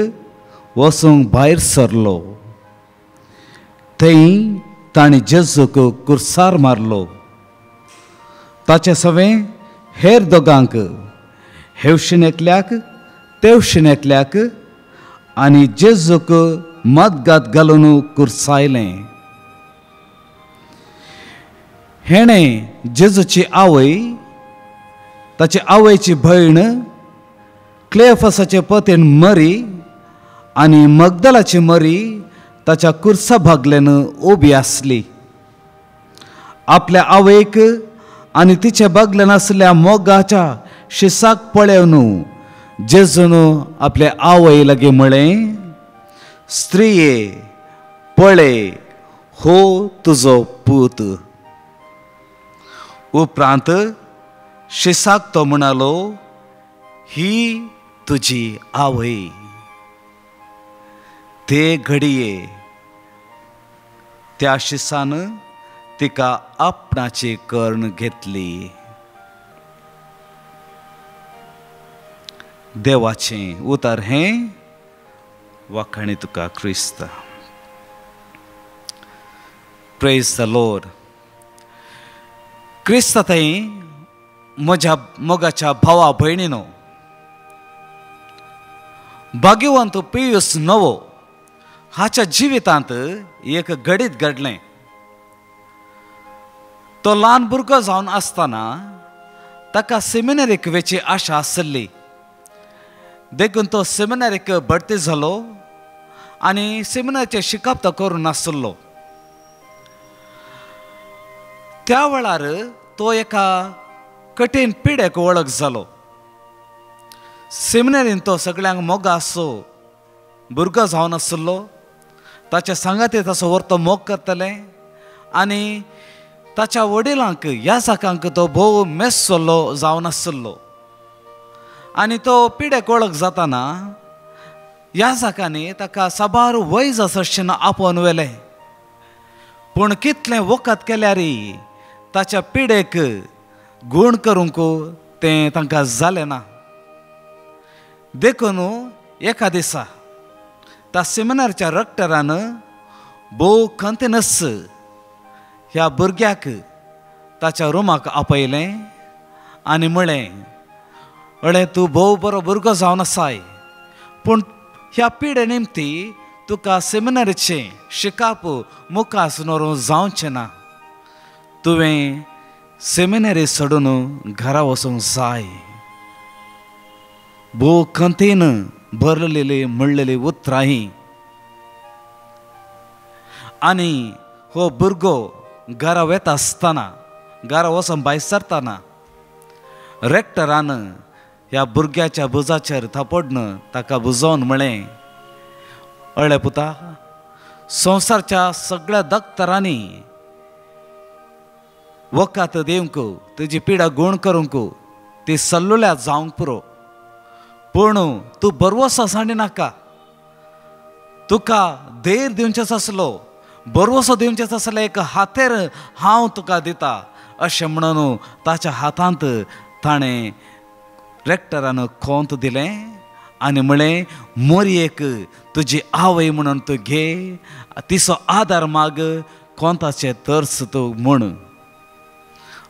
वचूंक भायर सरलो थंय ताणें जेजूक कुर्सार मारलो ताचे सवें हेर दोगांक हेवशिनेतल्याक तेवशिनेतल्याक आनी जेजूक मदगात घालून कुर्सायलें हेणें जेजूची आवय ताचे आवयची भयण क्लेफसाचे पतीन मरी आनी मगदलाची मरी ताच्या कुर्सा भागलेन उबी आसली आपल्या आवयक आनी तिचे बागलेन आसल्या मोगाच्या शिसाक पळोवन जेजून आपल्या आवय लागीं म्हळें स्त्रिये पळय हो तुजो पूत उपरांत शिसाक तो म्हणालो ही तुजी आवय ते घडये त्या शिसान तिका आपणाची कर्ण घेतली देवाचें उतर हें वाखाणी तुका क्रिस्त प्रेज द लॉर्ड क्रिस्त थंय म्हज्या मोगाच्या भावा भयणीनो भाग्यवंत पियूस नवो हाच्या जिवितांत एक घडीत घडलें तो ल्हान भुरगो जावन आसतना ताका सेमिनरीक वेची आशा आसली देखून तो सेमिनरीक भरती जालो आनी सेमिनरीचें शिकप तो करूं नासलो त्या वेळार तो एका कठीण पिडेक वळख जालो सेमिनरीन तो सगळ्यांक मोगा आसो भुरगो जावन आसलो ताच्या सांगाती तसो व्हरतो मोग करतले आनी ताच्या वडिलांक ह्या जाकांक तो भोव मेस्सलो जावन आसलो आनी तो पिडेक वळख जाताना ह्या जाकांनी ताका साबार वयज आसचें आपोवन व्हेलें. पूण कितलें वखद केल्यार ताच्या पिडेक गूण करूंक तें तांकां जालें ना. देखून एका दिसा त्या सेमिनारच्या रक्टरान भोव खंतीनस ह्या भुरग्याक ताच्या रुमाक आपयलें आनी म्हळें, अळे तूं भोव बरो भुरगो जावन आसाय, पूण ह्या पिडे निमती तुका सेमिनारीचें शिकाप मुखार व्हरून जावचें ना. तुवें सेमिनारी सोडून घरा वचूंक जाय. भोव खंतीन बरलेली म्हणलेली उतरां ही. आनी हो भुरगो घरा वेता आसतना, घरा वचून भायर सरतना रेक्टरान ह्या भुरग्याच्या बुजाचेर थापडून ताका बुजोवन म्हळें, अळे पुता, संवसारच्या सगळ्या दोतोरांनी वखद दिवंक, तुजी पिडा गूण करूंक ती सल्लुल्या जावंक पुरो, पूण तूं बरवसो सांडिनाका. तुका धैर्य दिवचेच आसलो, बरवसो दिवचेच आसलो एक हातेर हांव तुका दिता अशें म्हणून ताच्या हातांत ताणें रेक्टरान कोंत दिलें आनी म्हळें, मोरयेक तुजी आवय म्हणून तूं घे, तिचो आदार माग, कोंताचें तरस तूं म्हूण.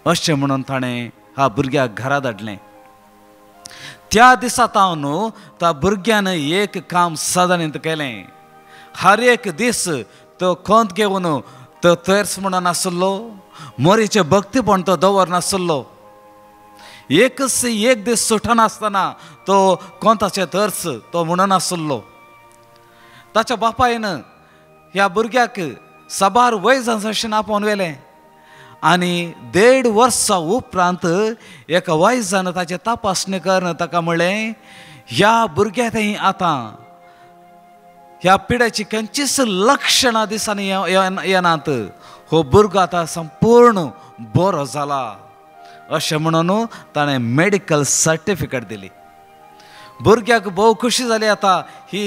अशें म्हणून ताणें ह्या भुरग्याक घरा धाडलें. त्या दिसा न्हू त्या भुरग्यान एक काम सदांत केलें. हर एक दीस तो कोंत घेवन तो तरस म्हणून नासलो, मोरीचें भक्तीपण तो दवरनासलो. एकच एक दीस सुटनासतना तो कोंताचें तरस तो म्हणून नासलो. ताच्या बापायन ह्या भुरग्याक साबार वय जावन आपोवन व्हेलें आनी 1.5 वर्सां उपरांत एका वायजान ताची तपासणी करून ताका म्हणलें, ह्या भुरग्याक आतां ह्या पिड्याची खंयचीच लक्षणां दिसांनी येनात. हो भुरगो आतां संपूर्ण बरो जाला अशें म्हणून ताणें मेडिकल सर्टिफिकेट दिली. भुरग्याक भोव खुशी जाली. आतां ही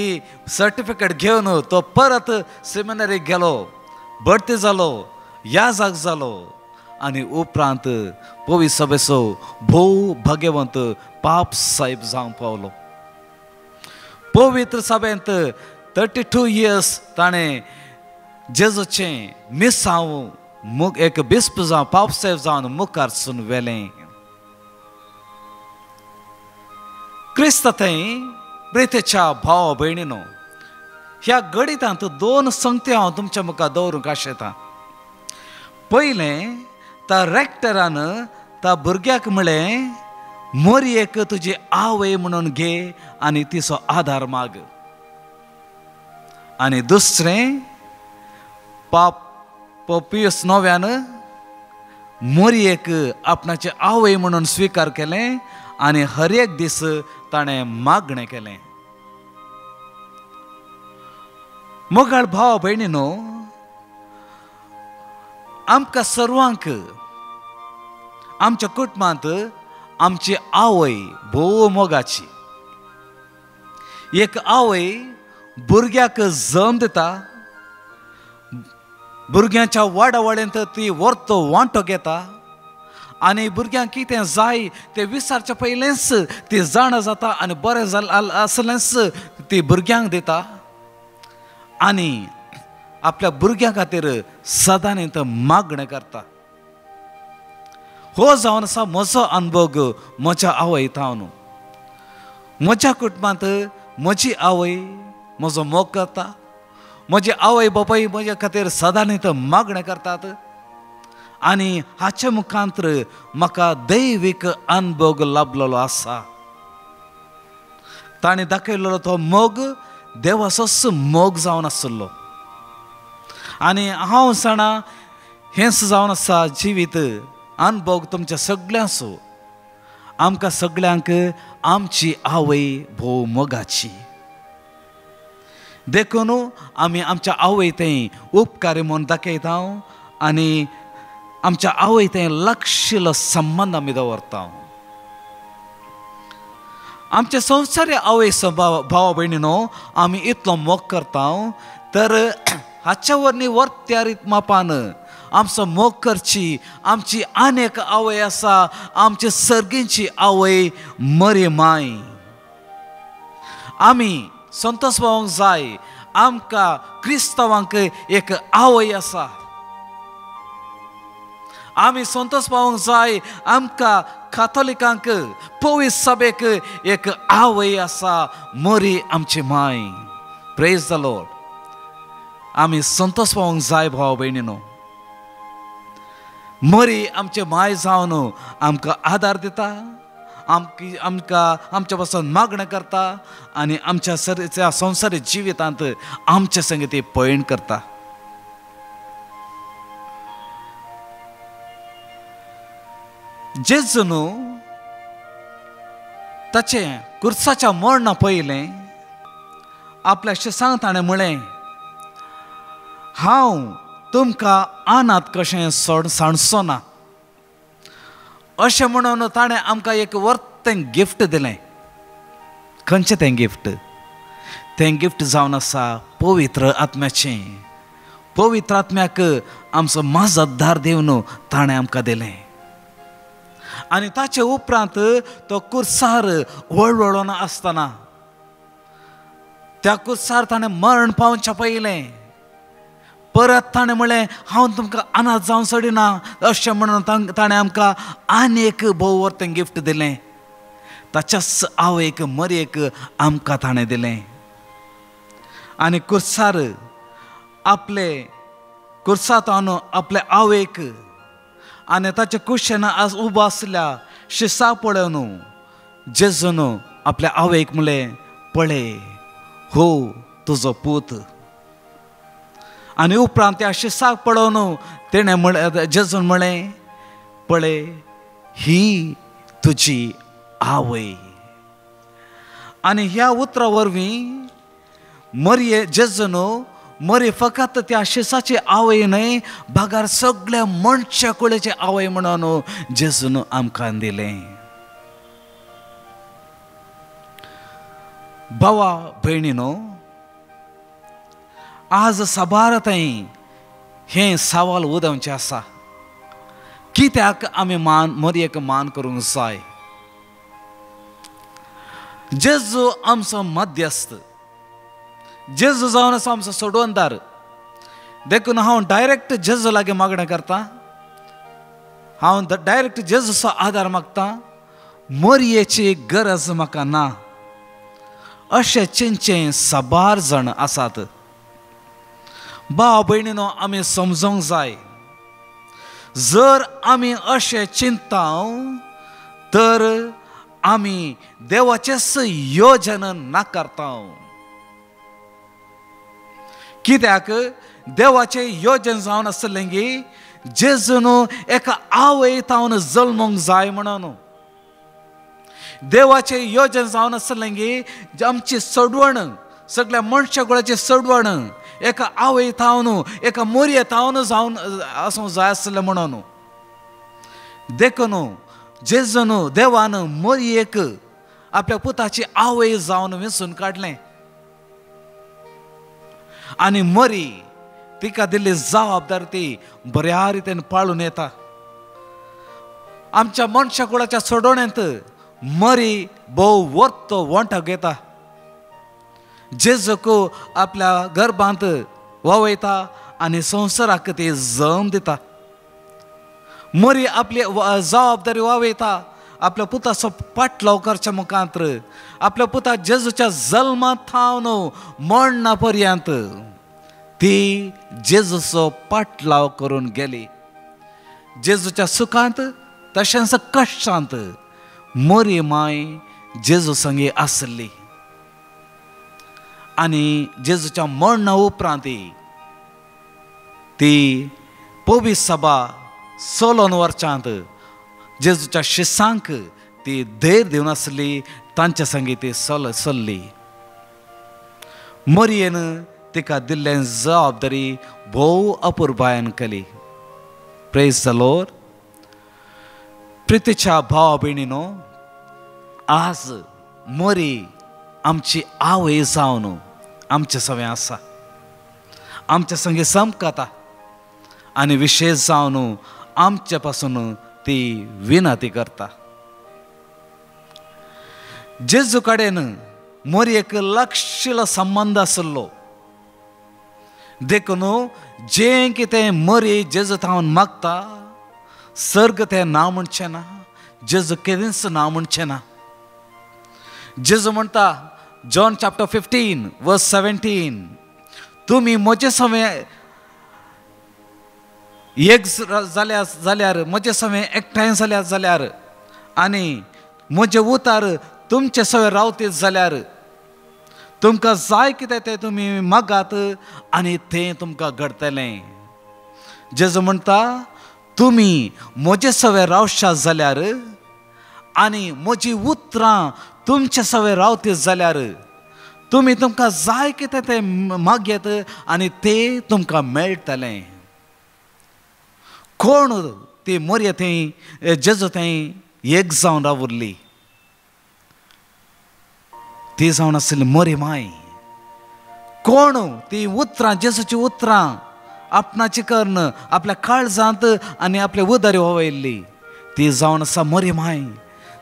सर्टिफिकेट घेवन तो परत सेमिनारीक गेलो, भरती जालो, याजाक जालो आनी उपरांत पवित्र सभेचो भोव भाग्यवंत पाप साहेब जावंक पावलो. पवित्र सभेंत 32 years ताणें जेजूचें मिसांव एक बिस्प जावन पाप साहेब जावन मुखारसून व्हेलें. क्रिस्त थंय प्रितेच्या भाव भयणीनो, ह्या गणितांत 2 संगती हांव तुमच्या मुखार दवरूंक आशेतां. पयलें त्या रेक्टरान त्या भुरग्याक म्हळें, मोरयेक तुजी आवय म्हणून घे आनी तिचो आदार माग. आनी दुसरें पाप पियुस 9व्यान मोरयेक आपणाचे आवय म्हणून स्विकार केलें आनी हर एक दीस ताणें मागणें केलें. मोगाळ भाव भयणीनो, आमकां सर्वांक आमच्या कुटुंबांत आमची आवय भोव मोगाची. एक आवय भुरग्याक जल्म दिता, भुरग्याच्या वाडावळेंत ती व्हरतो वांटो घेता आनी भुरग्यांक कितें जाय तें विचारचे पयलेंच ती जाण जाता आनी बरें आसलेंच ती भुरग्यांक दिता आनी आपल्या भुरग्यां खातीर सदांच मागणें करता. हो जावन आसा म्हजो अनुभव म्हज्या आवय थावन. म्हज्या कुटुंबांत म्हजी आवय म्हजो मोग करता, म्हजी आवय बापाय म्हजे खातीर सदांच मागणें करतात आनी हाचे मुखांतर म्हाका दैवीक अनुभव लाभलेलो आसा. ताणें दाखयलेलो तो मोग देवाचोच मोग जावन आसलो आनी हांव जाणा हेंच जावन आसा जिवीत अनुभव तुमच्या सगळ्यांचो. आमकां सगळ्यांक आमची आवय भोव मोगाची. देखून आमी आमच्या आवय थंय उपकारी म्हूण दाखयता आनी आमच्या आवय थंय लक्षिल्लो संबंद आमी दवरता. आमचे संवसारी आवय भावा भयणीनो आमी इतलो मोग करता तर हाच्या वरनी वर्त्या रीत मापान आमचो मोग करची. आमची आनी एक आवय आसा, आमची सर्गींची आवय मरी माय. आमी संतोश पावूंक जाय, आमकां क्रिस्तांवांक एक आवय आसा. आमी संतोष पावूंक जाय, आमकां काथोलिकांक पवित्र सभेक एक आवय आसा, मरी आमची माय. Praise the Lord. आमी संतोष पावूंक जाय भाव भयणीनो. मरी आमचे माय जावन आमकां आदार दिता, आमकां आमच्या पासून मागणें करता आनी आमच्या संवसारी जिवितांत आमचे संग ती पयण करता. जेजून ताचे कुर्साच्या मरणा पयलें आपल्या शिसांक ताणें म्हळें, हांव तुमकां अनाथ कशें सांडचो ना. अशें म्हणून ताणें आमकां एक वर्तें गिफ्ट दिलें. खंयचें तें गिफ्ट? तें गिफ्ट जावन आसा पवित्र आत्म्याचें. पवित्र आत्म्याक आमचो माजतदार दिवन ताणें आमकां दिलें. आनी ताचे उपरांत तो कुर्सार वळवळोन आसतना त्या कुर्सार ताणें मरण पावच्या पयलें परत ताणें म्हळें, हांव तुमकां अनाथ जावन सोडिना. अशें म्हणून ताणें आमकां आनी एक भोव वर्तें गिफ्ट दिलें. ताच्याच आवयक मरयेक आमकां ताणें दिलें. आनी कुर्सार आपले कुर्सांत आपल्या आवयक आनी ताच्या कुशेन उबो आसल्या शिसा पळोवन जेजून आपल्या आवयक म्हळें, पळय हो तुजो पूत. आनी उपरांत त्या शिसाक पळोवन तेणें जेजून म्हळें, पळय ही तुजी आवय. आनी ह्या उतरा वरवीं मरये जेजून मरी फकत त्या शिसाची आवय न्हय, भागार सगळ्या मनशा कुळेची आवय म्हणून जेजून आमकां दिलें. भावा भयणीनो, आज सबार थंय हें सवाल उदोवचें आसा, कित्याक आमी मरयेक मान करूंक जाय? जेजू आमचो मध्यस्थ, जेजू जावन आसा आमचो सोडवणदार. देखून हांव डायरेक्ट जेजू लागीं मागणें करतां. हांव डायरेक्ट जेजूचो आदार मागतां. मरयेची गरज म्हाका ना. अशें चिंतचें सबार जाण आसात. भाव भयणीनो, आमी समजूंक जाय, जर आमी अशें चिंतता तर आमी देवाचेच योजन नाकारता. कित्याक देवाचें योजन जावन आसलें की जेजून एका आवय तावन जल्मोंक जाय म्हणून. देवाचें योजन जावन आसलें की आमची सोडवण, सगळ्या मनशा कुळाची सोडवण एका आवय तावन, एका मरये तावन जावन आसूंक जाय आसलें म्हणून. देखून जेजून देवान मरयेक आपल्या पुताची आवय जावन वेंचून काडलें. आनी मरी तिका दिल्ली जबाबदारी ती बऱ्या रितीन पाळून येता. आमच्या मनशा कुळाच्या सोडवण्यांत मरी भोव वर्तो वंटो घेता. जेजूक आपल्या गर्भांत ववयता आनी संवसाराक ती जल्म दिता. मरी आपली जबाबदारी ववयता आपल्या पुताचो पाटलाव करच्या मुखांतर. आपल्या पुता जेजूच्या जल्मांत थावन मरणा पर्यंत ती जेजूचो पाटलाव करून गेली. जेजूच्या सुखांत तशेंच कश्टांत मरी माय जेजू संगी आसली. आनी जेजूच्या मरणा उपरांत ती पवित्र सभा 16 वर्सांत जेजूच्या शिसांक ती धैर्य दिवन आसली. तांच्या संगी ती चल्ली. मरयेन तिका दिल्लें जबाबदारी भोव अपुरबायेन केली. Praise the Lord. प्रितीच्या भावा भयणीनो, आज मोरी आमची आवय जावन आमचे सवय आसा, आमच्या संगे समकता आनी विशेष जावन आमच्या पासून ती विनंती करता. जेजू कडेन मोरयेक लागशिल्लो संबंध आसलो देखून जें कितें मोरी जेजू थावन मागता सर्ग तें ना म्हणचें ना, जेजू केन्नाच ना म्हणचें ना. जेजू म्हणटा जॉन चॅप्टर 15 वर्स 17, तुमी म्हजे सवें एक जाल्यार म्हजे सवें एकठांय जाल्यार जाल्यार आनी म्हजे उतार तुमचे सवें रावतीत जाल्यार तुमकां जाय कितें तें तुमी मागात आनी तें तुमकां घडतलें. जेजू म्हणटा तुमी म्हजे सवें रावशात जाल्यार आनी म्हजी उतरां तुमचे सवें रावतीत जाल्यार तुमी तुमकां जाय कितें तें मागयत आनी तें तुमकां मेळटलें. कोण ती मोरये थंय जेजू थंय एक जावन रावुरली, ती जावन आसली मोरी माय. कोण ती उतरां जेजूची उतरां आपणाची कर्ण आपल्या काळजांत आनी आपल्या उदरी वयल्ली, ती जावन आसा मोरी माय.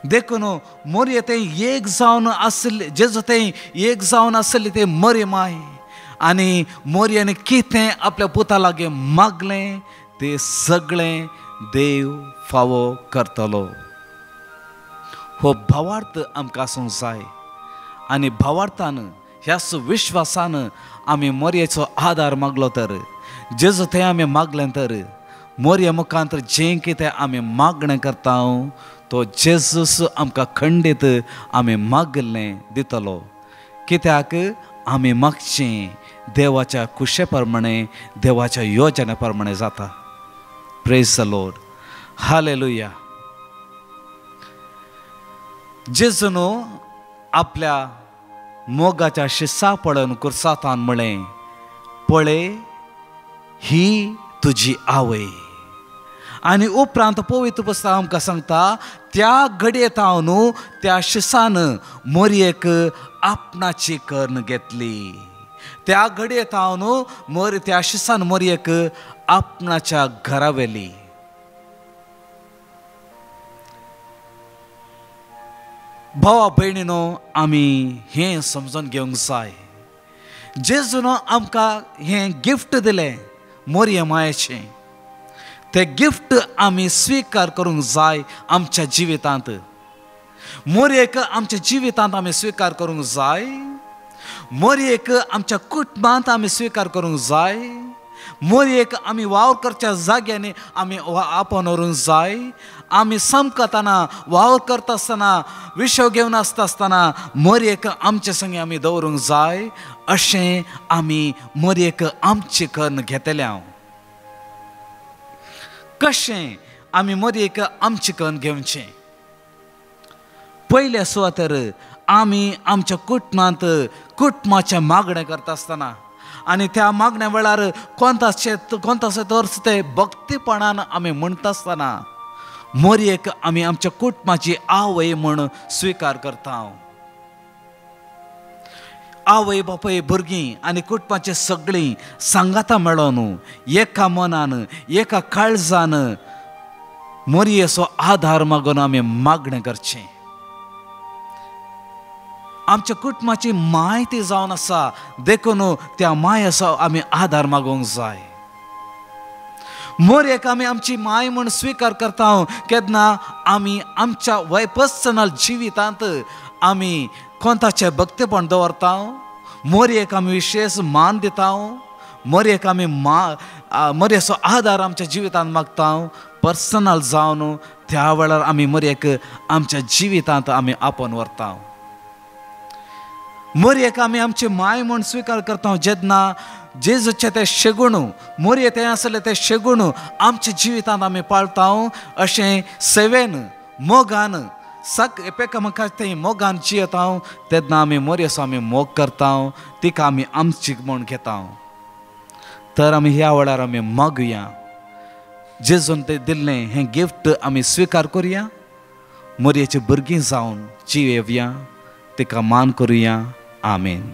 देखून मोरये थंय एक जावन आसली, जेजू थंय एक जावन आसली ते मोरी माय. आनी मोरयेन कितें आपल्या पुता लागीं मागलें ते सगळें देव फावो करतलो. हो भावार्थ आमकां आसूंक जाय आनी भावार्थान ह्याच विश्वासान आमी मोरयेचो आदार मागलो तर, जेजू थंय आमी मागलें तर मोरये मुखांतर जें कितें आमी मागणें करता तो जेजूस आमकां खंडीत आमी मागलें दितलो. कित्याक आमी मागचें देवाच्या कुशे प्रमाणे, देवाच्या योजने प्रमाणे जाता. Praise the lord, hallelujah. जेजून आपल्या मोगाच्या शिसा पळोवन कुर्सातान म्हळें, पळय ही तुजी आवय. आनी उपरांत पवित्र पुस्तक आमकां सांगता त्या घडयेंत हांव त्या शिसान मोरयेक आपणाची कर्ण घेतली. त्या घडयेंत हांव त्या शिसान मोरयेक आपणाच्या घरा व्हेली. भावा भयणीनो, आमी हें समजून घेवंक जाय. जेजून आमकां हें गिफ्ट दिलें मोरये मायेचें, तें गिफ्ट आमी स्विकार करूंक जाय आमच्या जिवितांत. मोरयेक आमच्या जिवितांत आमी स्विकार करूंक जाय, मोरयेक आमच्या कुटुंबांत आमी स्विकार करूंक जाय, मोरयेक आमी वावर करच्या जाग्यांनी आमी आपोवन व्हरूंक जाय. आमी समकताना वावर करता आसतना विशव घेवन आसतना मोरयेक आमचे संगे आमी दवरूंक जाय. अशें आमी मोरयेक आमची कर्ण घेतल्या. कशें आमी मोरयेक आमची कर्ण घेवचें? पयले सुवातेर आमी आमच्या कुटुंबाचें मागणें करता आसतना आनी त्या मागण्या वेळार कोणताशे तोर्स ते भक्तीपणान आमी म्हणटा आसतना मोरयेक आमी आमच्या कुटुंबाची आवय म्हूण स्विकार करता. आवय बापूय भुरगीं आनी कुटुंबाची सगळीं सांगाता मेळोन एका मनान एका काळजान मोरयेचो आधार मागून आमी मागणें करचें. आमच्या कुटुंबाची माय ती जावन आसा देखून त्या मायेचो आमी आधार मागोवंक जाय. मोरयेक आमी आमची माय म्हूण स्विकार करता केन्ना आमी आमच्या पर्सनल जिवितांत आमी कोणताचें भक्तीपण दवरता, मोरयेक आमी विशेष मान दिता, मोरयेक आमी मोरयेचो आधार आमच्या जिवितांत मागता. पर्सनल जावन त्या वेळार आमी मोरयेक आमच्या जिवितांत आमी आपोवन व्हरता. मोरयेक आमी आमची माय म्हूण स्विकार करता जेन्ना जेजूचे ते शेगूण मोरये ते आसले ते शेगूण आमच्या जिवितांत आमी पाळता. अशें सेवेन मोगान एकामेका ते मोगान जियेता तेन्ना आमी मोरयेचो आमी मोग करता, तिका आमी आमची म्हूण घेता. तर आमी ह्या वेळार आमी मागुया, जेजून ते दिल्लें हें गिफ्ट आमी स्विकार करुया, मोरयेची भुरगीं जावन जियेवया. तिका मान करुया. आमेन.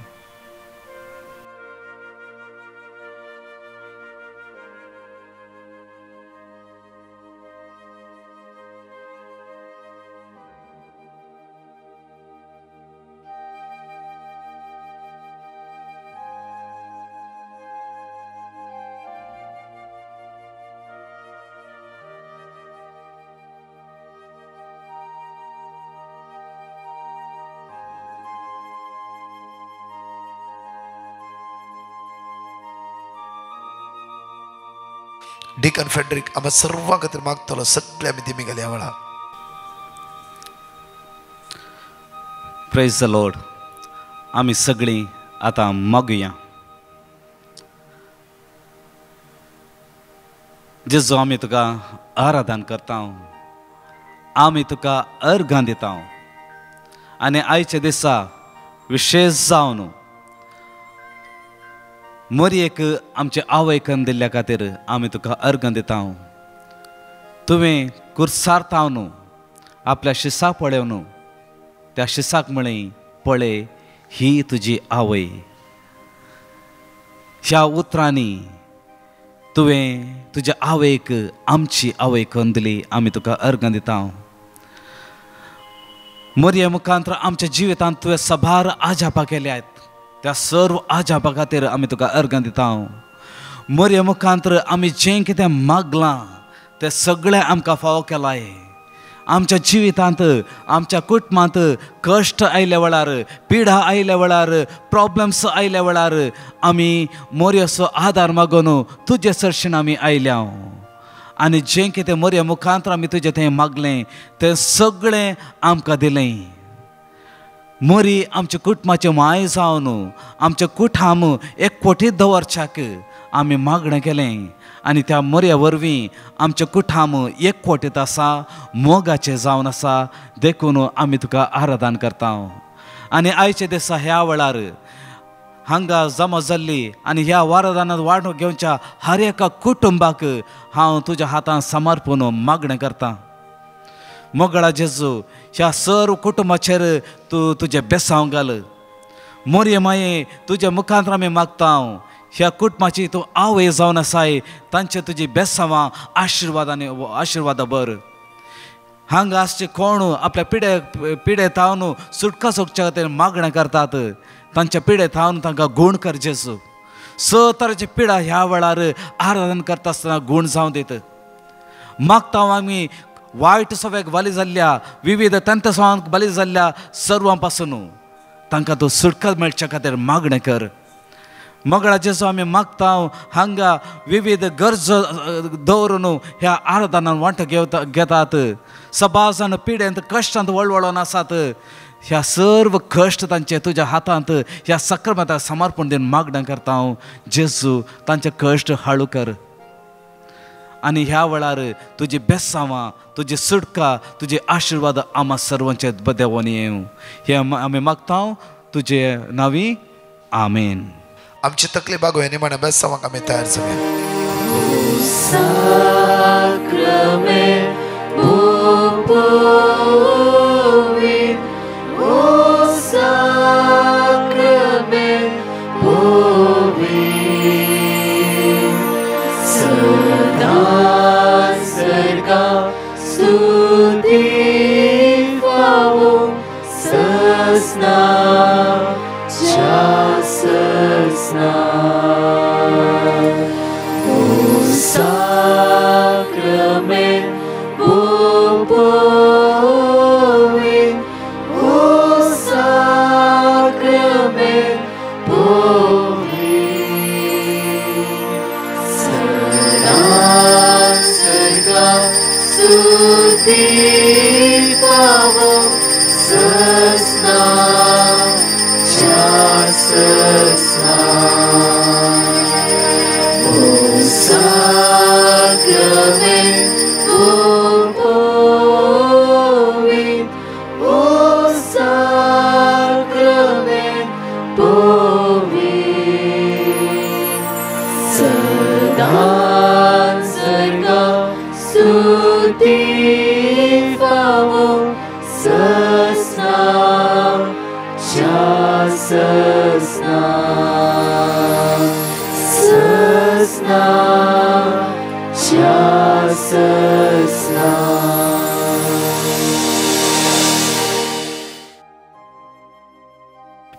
डिकन फेडरिक आम्हा सर्वां खातीर मागतलो. सगळे आमी दिमी घालया वेळा. Praise the Lord. आमी सगळीं आतां मागुया. जेजू आमी तुका आराधन करता. आमी तुका अर्घां दिता. आनी आयच्या दिसा विशेश जावन मोरयेक आमचे आवयकन दिल्ल्या खातीर आमी तुका अर्घां दिता. तुवें कुर्सारता न्हू आपल्या शिसाक पळय न्हू त्या शिसाक म्हळें पळय ही तुजी आवय. ह्या उतरांनी तुवें तुज्या आवयक आमची आवय करून दिली. आमी तुका अर्घां दिता. मोरये मुखांतर आमच्या जिवितांत तुवें सभार आजापा केल्या आहेत. त्या सर्व आजापा खातीर आमी तुका अर्घां दिता. मोरये मुखांतर आमी जें कितें मागलां तें सगळें आमकां फावो केलाय. आमच्या जिवितांत आमच्या कुटुंबांत कश्ट आयल्या वेळार पिडा आयल्या वेळार प्रॉब्लेम्स आयल्या वेळार आमी मोरयेचो आदार मागून तुजे सरशीन आमी आयल्या. आनी जें कितें मोरये मुखांतर आमी तुजें थंय मागलें तें सगळें आमकां दिलें. मोरी आमच्या कुटुंबाचे माय जावन आमच्या कुठाम एकवटीत दवरच्याक आमी मागणें केलें. आनी त्या मोरया वरवीं आमच्या कुठाम एकवटीत आसा मोगाचें जावन आसा. देखून आमी तुका आराधन करता. आनी आयचे दिसा ह्या वेळार हांगा जमा जाल्ली आनी ह्या वरदानांत वांटो घेवच्या हर एका कुटुंबाक हांव तुज्या हातांत समर्पून मागणें करतां. मोगळा जेजू ह्या सर्व कुटुंबाचेर तूं तुजें बेसांव घाल. मोरये माये तुज्या मुखांतर आमी मागता. ह्या कुटुंबाची तूं आवय जावन आसाय. तांचे तुजी बेसांवां आशिर्वादा बर. हांगा आसचे कोण आपल्या पिडे थावन सुटका सोडच्या खातीर मागणें करतात तांच्या पिडे थावन तांकां गूण कर जेजू. स तरेची पिडा ह्या वेळार आराधन करता आसतना गूण जावं दित. मागता आमी वायट सवेक बली जाल्ल्या विविध तंत्रस्वांक बली जाल्ल्या सर्वां पासून तांकां तूं सुटका मेळच्या खातीर मागणें कर. मोगळा जेजू आमी मागता. हांगा विविध गरजो दवरून ह्या आराधनांत वांटो घेतात. सभा जावन पिडेंत कश्टांत वळवळोन आसात. ह्या सर्व कश्ट तांचे तुज्या हातांत ह्या सक्रामेंताक समर्पण दिवन मागणें करता. जेजू तांचे कश्ट हाळू कर. आनी ह्या वेळार तुजी बेसांवां तुजी सुटका तुजी आशिर्वाद आम्हा सर्वांचे देंवून येवं. हे आमी मागता तुजे नांवी. आमेन. आमची तकली बागो हे निमाणे बेसांवाक आमी तयार जावया.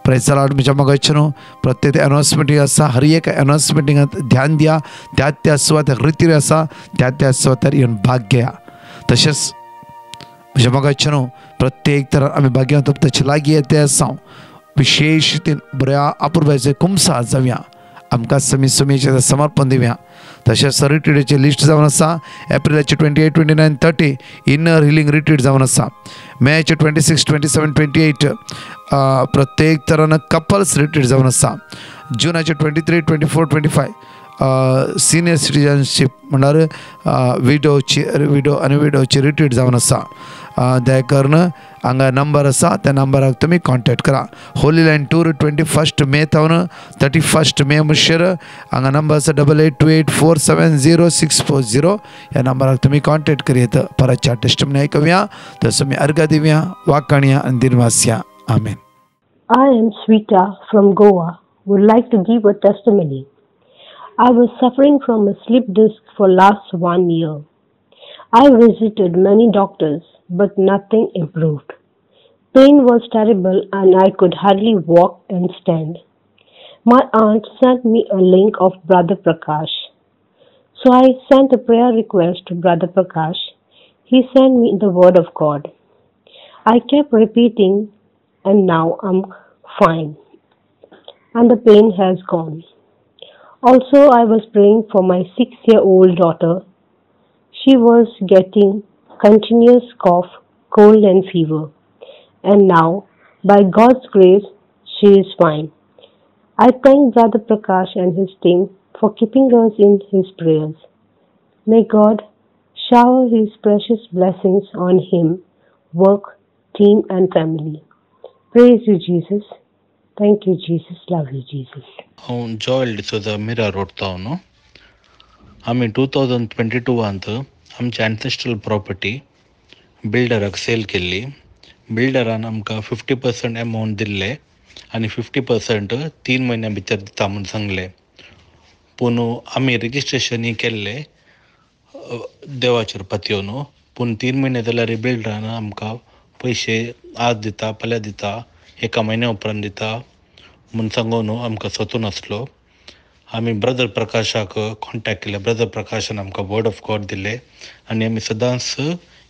Praise the Lord. म्हज्या मगचनो प्रत्येक अनाउन्समेंट आसा, हर एक अनाउन्समेंटिंगात ध्यान दिया, त्या सुवातेर रितीर आसा त्या सुवातेर येवन भाग घेया. तशेंच म्हज्या मगचनो प्रत्येक तरान आमी भाग घेवन ताचे लागीं येते आसा. विशेष रितीन बऱ्या अपुरबायचे कुमसा जावया, आमकां सुमीचें समर्पण दिवया. तशेंच रिट्रीटाचें लिस्ट जावन आसा. एप्रिलाचे 28, 29, 30 इनर हिलिंग रिट्रीट जावन आसा. मेचे 26, 27, 28 प्रत्येक तरान कपल्स रिट्रीट जावन आसा. जुनाचे 23, 24, 25 सिनियर सिटीजनशीप म्हणल्यार विडो आनी विडोची रिट्रीट जावन आसा. त्या कारण हांगा नंबर आसा, त्या नंबराक तुमी कॉन्टेक्ट करा. होली लायन टूर 21 मे थावन 31 मे म्हणसर हांगा नंबर आसा 8828470640. ह्या नंबराक तुमी कॉन्टेक्ट करीत परतच्या टेस्टमनी आयकूया, तसो आमी अर्घ दिवया, वाकाणया आनी दिनवासया. आमेन. I am Sweta from Goa. Would like to give a testimony. I was suffering from a slip disc for last 1 year. I visited many doctors, but nothing improved. Pain was terrible and I could hardly walk and stand. My aunt sent me a link of Brother Prakash. So I sent a prayer request to Brother Prakash. He sent me the word of God. I kept repeating and now I'm fine. And the pain has gone. Also, I was praying for my 6-year-old daughter. She was getting continuous cough, cold and fever. And now, by God's grace, she is fine. I thank Brother Prakash and his team for keeping us in his prayers. May God shower his precious blessings on him, work, team and family. Praise you, Jesus. Thank you, Jesus. Love you, Jesus. Joel D'Souza मिरा रोडता आम्ही 2022 आमची एन्सेस्ट्रल property बिल्डराक sale केल्ली. बिल्डरान आमकां 50% amount दिल्ले आनी 50% 3 म्हयन्यां भितर दिता म्हूण सांगले. पूण आमी रजिस्ट्रेशन केल्ले देवाचेर पातयेवन, पूण 3 म्हयने जाल्यार बिल्डरान आमकां पयशे आज दिता, फाल्यां दिता, 1 म्हयन्या उपरांत दिता म्हूण सांगून आमकां सोंसूं नासलो. आमी ब्रदर प्रकाशाक कॉन्टेक्ट केले. ब्रदर प्रकाशान आमकां वर्ड ऑफ गॉड दिले आनी आमी सदांच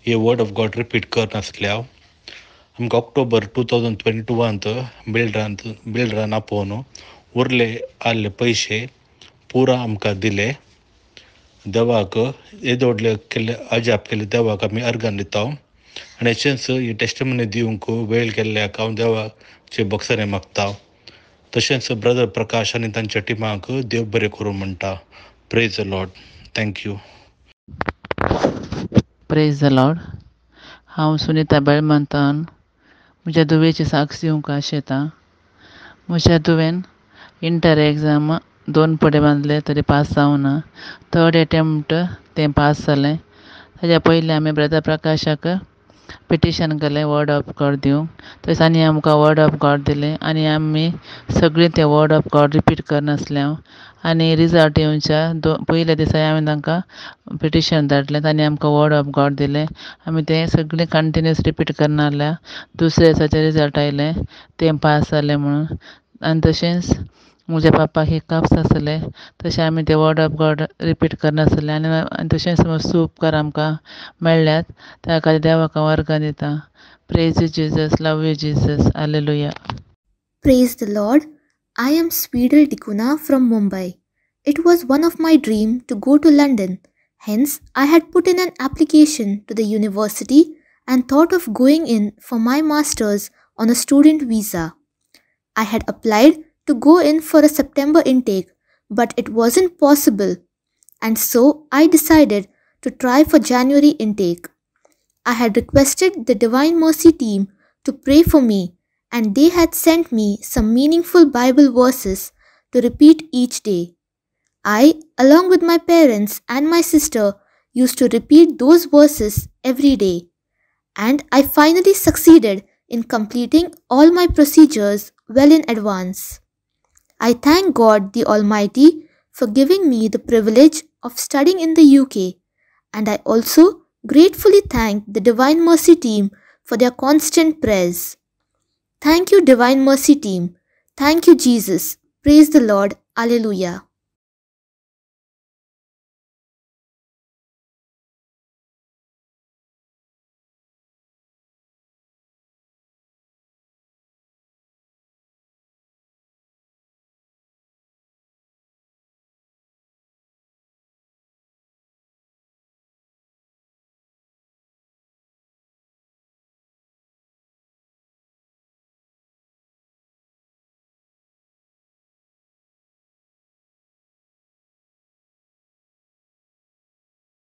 हे वर्ड ऑफ गॉड रिपीट करनासल्या. आमकां ऑक्टोबर 2022 बिल्डरान आपोवन उरले आसले पयशे पुरा आमकां दिले. देवाक येदोडले केले अजाप केले देवाक आमी अर्गान दिता. आनी अशेंच ही टेस्टमनी दिवंक वेळ केल्ल्याक हांव देवाचे बक्षारे मागता. तशेंच ब्रदर प्रकाश आनी तांच्या टिमाक देव बरें करूं म्हणटा. Praise the Lord. Thank you. Praise the Lord. हांव सुनीता बेळमंतान म्हज्या दुवेची साक्ष दिवंक आशेतां. म्हज्या दुवेन इंटर एग्जाम 2 पडे बांदले तरी पास जावना. 3rd एटेम्प्ट तें पास जालें. ताज्या पयलीं आमी ब्रदर प्रकाशाक पिटिशन केलें वर्ड ऑफ गॉड दिवंक. थंय तांणी आमकां वर्ड ऑफ गॉड दिलें आनी आमी सगळीं तें वर्ड ऑफ गॉड रिपीट करनासल्या. आनी रिजल्ट येवच्या पयल्या दिसा हांवें तांकां पिटिशन धाडलें, तांणी आमकां वर्ड ऑफ गॉड दिलें. आमी तें सगळें कंटिन्यूस रिपीट करनासल्या. दुसऱ्या दिसाचें रिजल्ट आयलें, तें पास जालें म्हणून. आनी तशेंच म्हज्या पापाक ही काप्स आसले, तशें आमी ते वर्ड ऑफ गॉड रिपीट करनासले. आनी तशेंच उपकार आमकां मेळ्ळ्यात, त्या खातीर देवाक हांव अर्घ दितां. Praise you Jesus. Love you Jesus. Hallelujah. Praise the Lord. I am Sweedal Dikuna from Mumbai. It was one of my dreams to go to London. Hence, I had put in an application to the university and thought of going in for my master's on a student visa. I had applied to go in for a September intake, but it wasn't possible, and so I decided to try for January intake. I had requested the Divine Mercy team to pray for me, and they had sent me some meaningful Bible verses to repeat each day. I, along with my parents and my sister, used to repeat those verses every day, and I finally succeeded in completing all my procedures well in advance. I thank God the Almighty for giving me the privilege of studying in the UK, and I also gratefully thank the Divine Mercy team for their constant prayers. Thank you, Divine Mercy team. Thank you, Jesus. Praise the Lord. Alleluia.